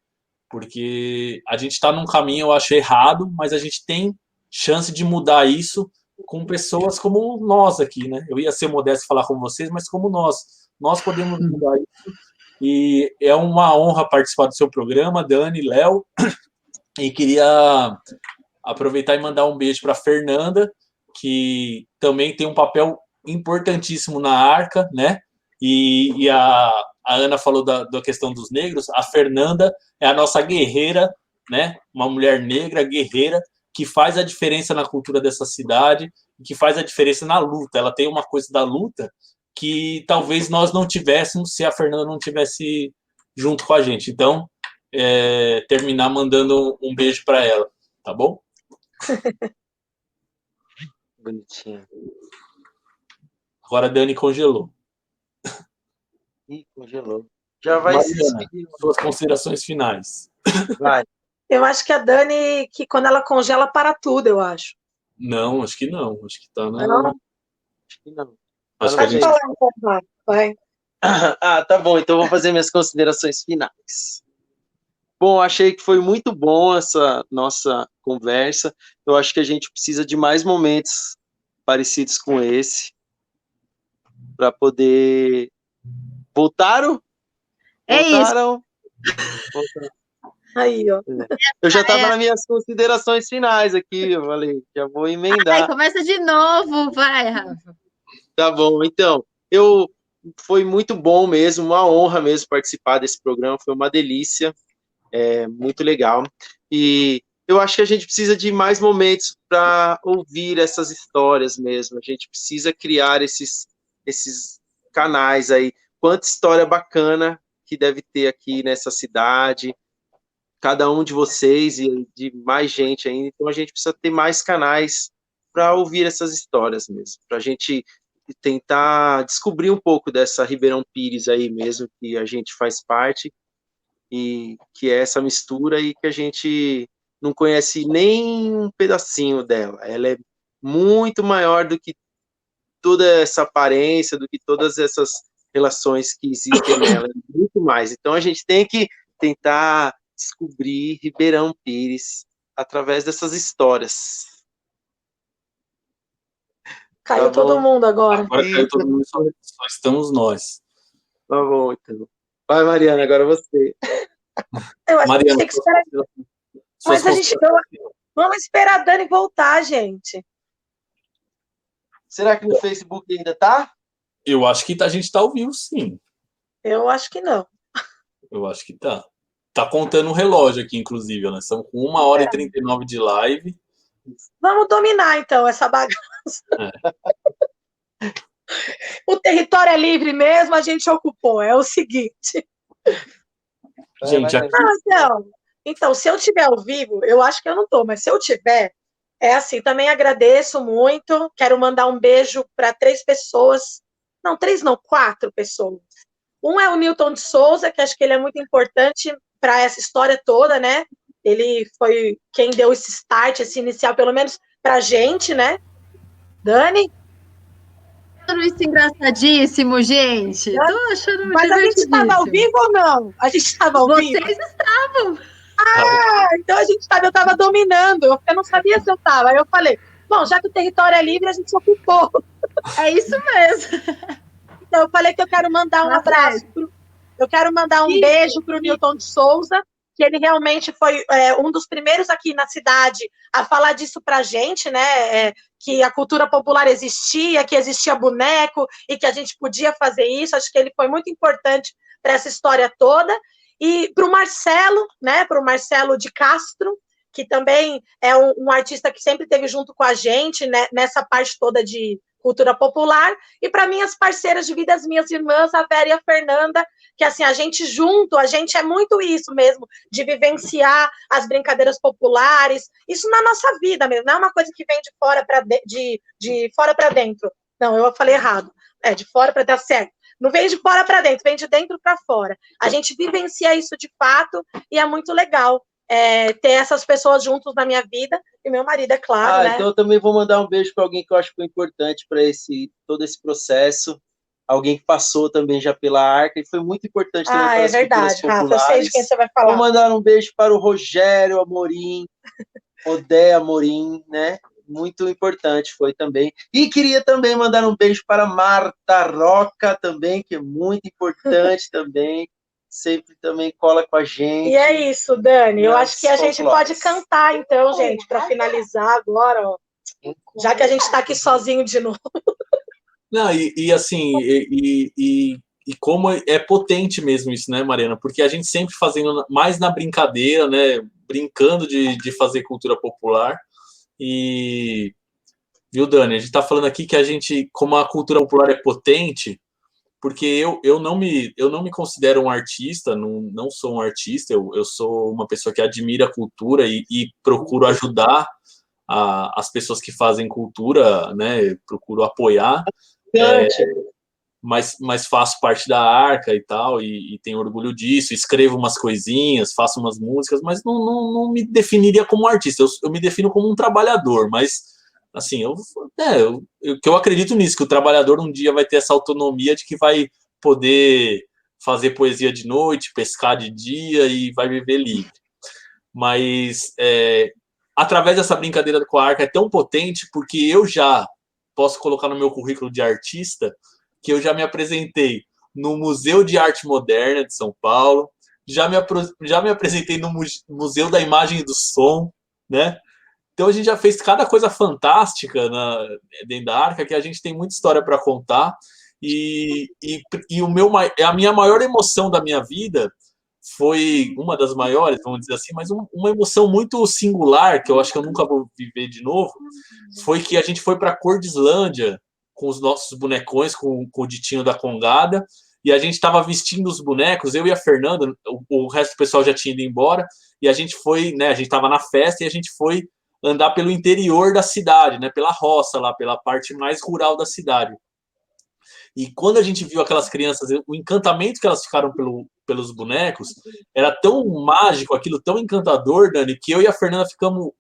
porque a gente está num caminho, eu acho, errado, mas a gente tem chance de mudar isso com pessoas como nós aqui, né? Eu ia ser modesto e falar com vocês, mas como nós podemos mudar isso. E é uma honra participar do seu programa, Dani, Léo, e queria aproveitar e mandar um beijo para a Fernanda, que também tem um papel importantíssimo na Arca, né? E a Ana falou da questão dos negros. A Fernanda é a nossa guerreira, né? Uma mulher negra, guerreira, que faz a diferença na cultura dessa cidade, que faz a diferença na luta. Ela tem uma coisa da luta que talvez nós não tivéssemos se a Fernanda não tivesse junto com a gente. Então, terminar mandando um beijo para ela, tá bom? Bonitinho. Agora a Dani congelou. Ih, congelou. Já vai Mariana, se despedir. suas considerações finais. Vai. Eu acho que a Dani, que quando ela congela, para tudo, eu acho. Não, acho que não. Acho que tá na... Não? Acho que não. Acho que a Pode gente... falar um pouco mais, vai. Ah, tá bom. Então eu vou fazer minhas considerações finais. Bom, achei que foi muito bom essa nossa conversa. Eu acho que a gente precisa de mais momentos parecidos com esse para poder... Voltaram? Voltaram? Voltaram. Aí, ó. Eu já estava nas minhas considerações finais aqui, eu falei, já vou emendar. Ai, começa de novo, vai, Rafa. Tá bom, então, foi muito bom mesmo, uma honra mesmo participar desse programa, foi uma delícia, muito legal, e eu acho que a gente precisa de mais momentos para ouvir essas histórias mesmo, a gente precisa criar esses canais aí, quanta história bacana que deve ter aqui nessa cidade, cada um de vocês e de mais gente ainda, então a gente precisa ter mais canais para ouvir essas histórias mesmo, para a gente tentar descobrir um pouco dessa Ribeirão Pires aí mesmo, que a gente faz parte, e que é essa mistura e que a gente não conhece nem um pedacinho dela. Ela é muito maior do que toda essa aparência, do que todas essas relações que existem nela, muito mais. Então a gente tem que tentar descobrir Ribeirão Pires através dessas histórias. Caiu todo mundo agora. Agora caiu todo mundo, só estamos nós. Tá bom, então. Vai, Mariana, agora você. Eu acho Mariana, que tem que esperar. Mas a gente vamos esperar a Dani voltar, gente. Será que no Facebook ainda tá? Eu acho que a gente tá ao vivo, sim. Eu acho que não. Eu acho que tá. Tá contando o relógio aqui, inclusive. Nós estamos com 1h39 de live. Vamos dominar, então, essa bagaça. O território é livre mesmo, a gente ocupou. É o seguinte. Gente, aqui... Então, se eu tiver ao vivo, eu acho que eu não tô, mas se eu tiver, é assim, também agradeço muito. Quero mandar um beijo para 3 pessoas. Não, 3 não, 4 pessoas. Um é o Newton de Souza, que acho que ele é muito importante para essa história toda, né? Ele foi quem deu esse start, esse inicial, pelo menos pra gente, né? Dani? Isso engraçadíssimo, gente. Tô achando Mas a gente estava ao vivo ou não? A gente estava ao vivo? Vocês estavam. Ah, então a gente estava, eu estava dominando. Eu não sabia se eu estava. Aí eu falei, bom, já que o território é livre, a gente se ocupou. É isso mesmo. Então, eu falei que eu quero mandar um abraço. Eu quero mandar um beijo para o Newton de Souza, que ele realmente foi um dos primeiros aqui na cidade a falar disso para a gente, né? Que a cultura popular existia, que existia boneco e que a gente podia fazer isso. Acho que ele foi muito importante para essa história toda. E para o Marcelo, né? Para o Marcelo de Castro, que também é um artista que sempre esteve junto com a gente, né, nessa parte toda de cultura popular, e para minhas parceiras de vida, as minhas irmãs, a Vera e a Fernanda, que assim, a gente junto, a gente é muito isso mesmo, de vivenciar as brincadeiras populares, isso na nossa vida mesmo, não é uma coisa que vem de fora para de fora para dentro. Não, eu falei errado. De fora para dar certo. Não vem de fora para dentro, vem de dentro para fora. A gente vivencia isso de fato e é muito legal. Ter essas pessoas juntos na minha vida, e meu marido, é claro, né? Então eu também vou mandar um beijo para alguém que eu acho que foi importante para todo esse processo, alguém que passou também já pela Arca, e foi muito importante também para as verdade, culturas populares. Rafa, eu sei de quem você vai falar. Vou mandar um beijo para o Rogério Amorim, Odé Amorim, né? Muito importante foi também. E queria também mandar um beijo para Marta Roca também, que é muito importante também, sempre também cola com a gente. E é isso, Dani. Eu acho que a gente pode cantar, então, gente, para finalizar agora, ó. Já que a gente está aqui sozinho de novo. Não, assim, como é potente mesmo isso, né, Mariana? Porque a gente sempre fazendo mais na brincadeira, né? Brincando de fazer cultura popular. E, viu, Dani? A gente está falando aqui que a gente, como a cultura popular é potente, porque eu não me considero um artista, não sou um artista, eu sou uma pessoa que admira a cultura e procuro ajudar as pessoas que fazem cultura, né? Procuro apoiar, mas faço parte da Arca e tal, e tenho orgulho disso, escrevo umas coisinhas, faço umas músicas, mas não me definiria como um artista, eu me defino como um trabalhador, mas assim, que eu acredito nisso, que o trabalhador um dia vai ter essa autonomia de que vai poder fazer poesia de noite, pescar de dia e vai viver livre. Mas através dessa brincadeira com a Arca é tão potente porque eu já posso colocar no meu currículo de artista que eu já me apresentei no Museu de Arte Moderna de São Paulo, já me apresentei no Museu da Imagem e do Som, né? Então a gente já fez cada coisa fantástica dentro da Arca, que a gente tem muita história para contar. E a minha maior emoção da minha vida foi uma das maiores, vamos dizer assim, mas uma emoção muito singular, que eu acho que eu nunca vou viver de novo, foi que a gente foi para Cordislândia com os nossos bonecões, com o Ditinho da Congada, e a gente estava vestindo os bonecos, eu e a Fernanda, o resto do pessoal já tinha ido embora, e a gente foi, né, a gente estava na festa e a gente foi andar pelo interior da cidade, né, pela roça lá, pela parte mais rural da cidade. E quando a gente viu aquelas crianças, o encantamento que elas ficaram pelos bonecos, era tão mágico, aquilo tão encantador, Dani, que eu e a Fernanda ficamos,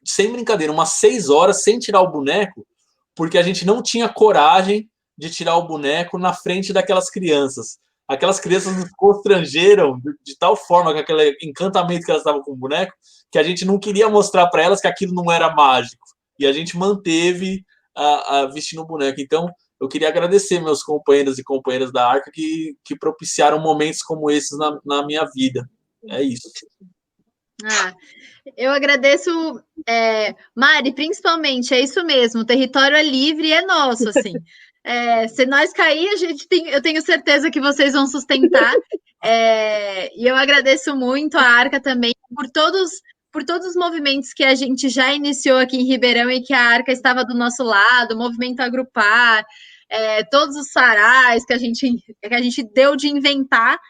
sem brincadeira, umas 6 horas sem tirar o boneco, porque a gente não tinha coragem de tirar o boneco na frente daquelas crianças. Aquelas crianças nos constrangeram de tal forma, com aquele encantamento que elas estavam com o boneco, que a gente não queria mostrar para elas que aquilo não era mágico. E a gente manteve vestindo o boneco. Então, eu queria agradecer meus companheiros e companheiras da Arca que propiciaram momentos como esses na minha vida. É isso. Eu agradeço, Mari, principalmente, é isso mesmo, o território é livre e é nosso, assim. Se nós cair, eu tenho certeza que vocês vão sustentar. E eu agradeço muito a Arca também por todos os movimentos que a gente já iniciou aqui em Ribeirão e que a Arca estava do nosso lado, o movimento Agrupar, todos os sarais que a gente deu de inventar.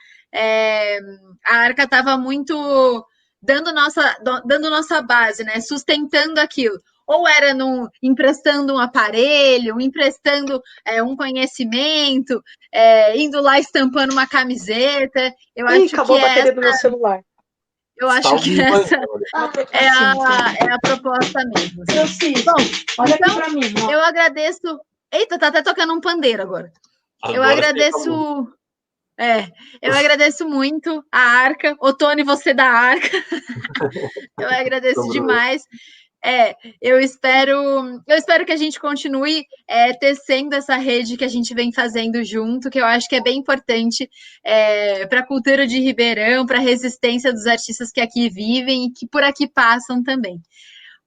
A Arca estava muito dando nossa base, né? Sustentando aquilo. Ou era emprestando um aparelho, emprestando um conhecimento, indo lá estampando uma camiseta. Acabou a bateria do meu celular. Eu acho que essa é a proposta mesmo. Bom, olha então, aqui pra mim. Ó. Eu agradeço... Eita, tá até tocando um pandeiro agora. Eu agradeço... eu agradeço muito a Arca. Ô, Tony, você da Arca. Eu agradeço demais. Eu espero que a gente continue tecendo essa rede que a gente vem fazendo junto, que eu acho que é bem importante para a cultura de Ribeirão, para a resistência dos artistas que aqui vivem e que por aqui passam também.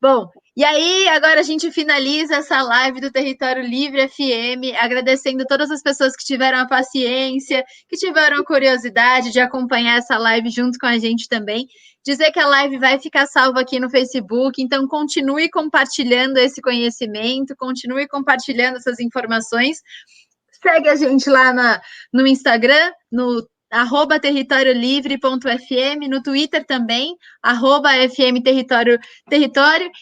Bom, e aí agora a gente finaliza essa live do Território Livre FM, agradecendo todas as pessoas que tiveram a paciência, que tiveram a curiosidade de acompanhar essa live junto com a gente também. Dizer que a live vai ficar salva aqui no Facebook, então continue compartilhando esse conhecimento, continue compartilhando essas informações. Segue a gente lá no Instagram, no @territoriolivre.fm, no Twitter também, @fmterritório.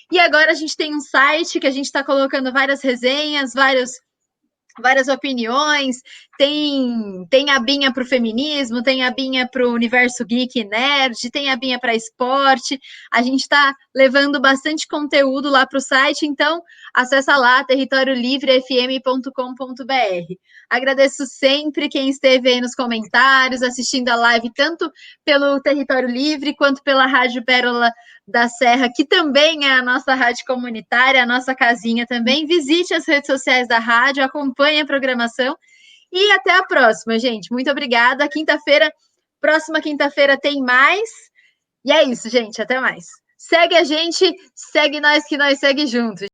E agora a gente tem um site que a gente está colocando várias resenhas, várias opiniões, tem a binha para o feminismo, tem a binha para o universo geek e nerd, tem a binha para esporte, a gente está levando bastante conteúdo lá para o site, então acessa lá, territoriolivrefm.com.br. Agradeço sempre quem esteve aí nos comentários, assistindo a live, tanto pelo Território Livre, quanto pela Rádio Pérola da Serra, que também é a nossa rádio comunitária, a nossa casinha também. Visite as redes sociais da rádio, acompanhe a programação e até a próxima, gente. Muito obrigada. Próxima quinta-feira tem mais. E é isso, gente. Até mais. Segue a gente, segue nós que nós segue juntos.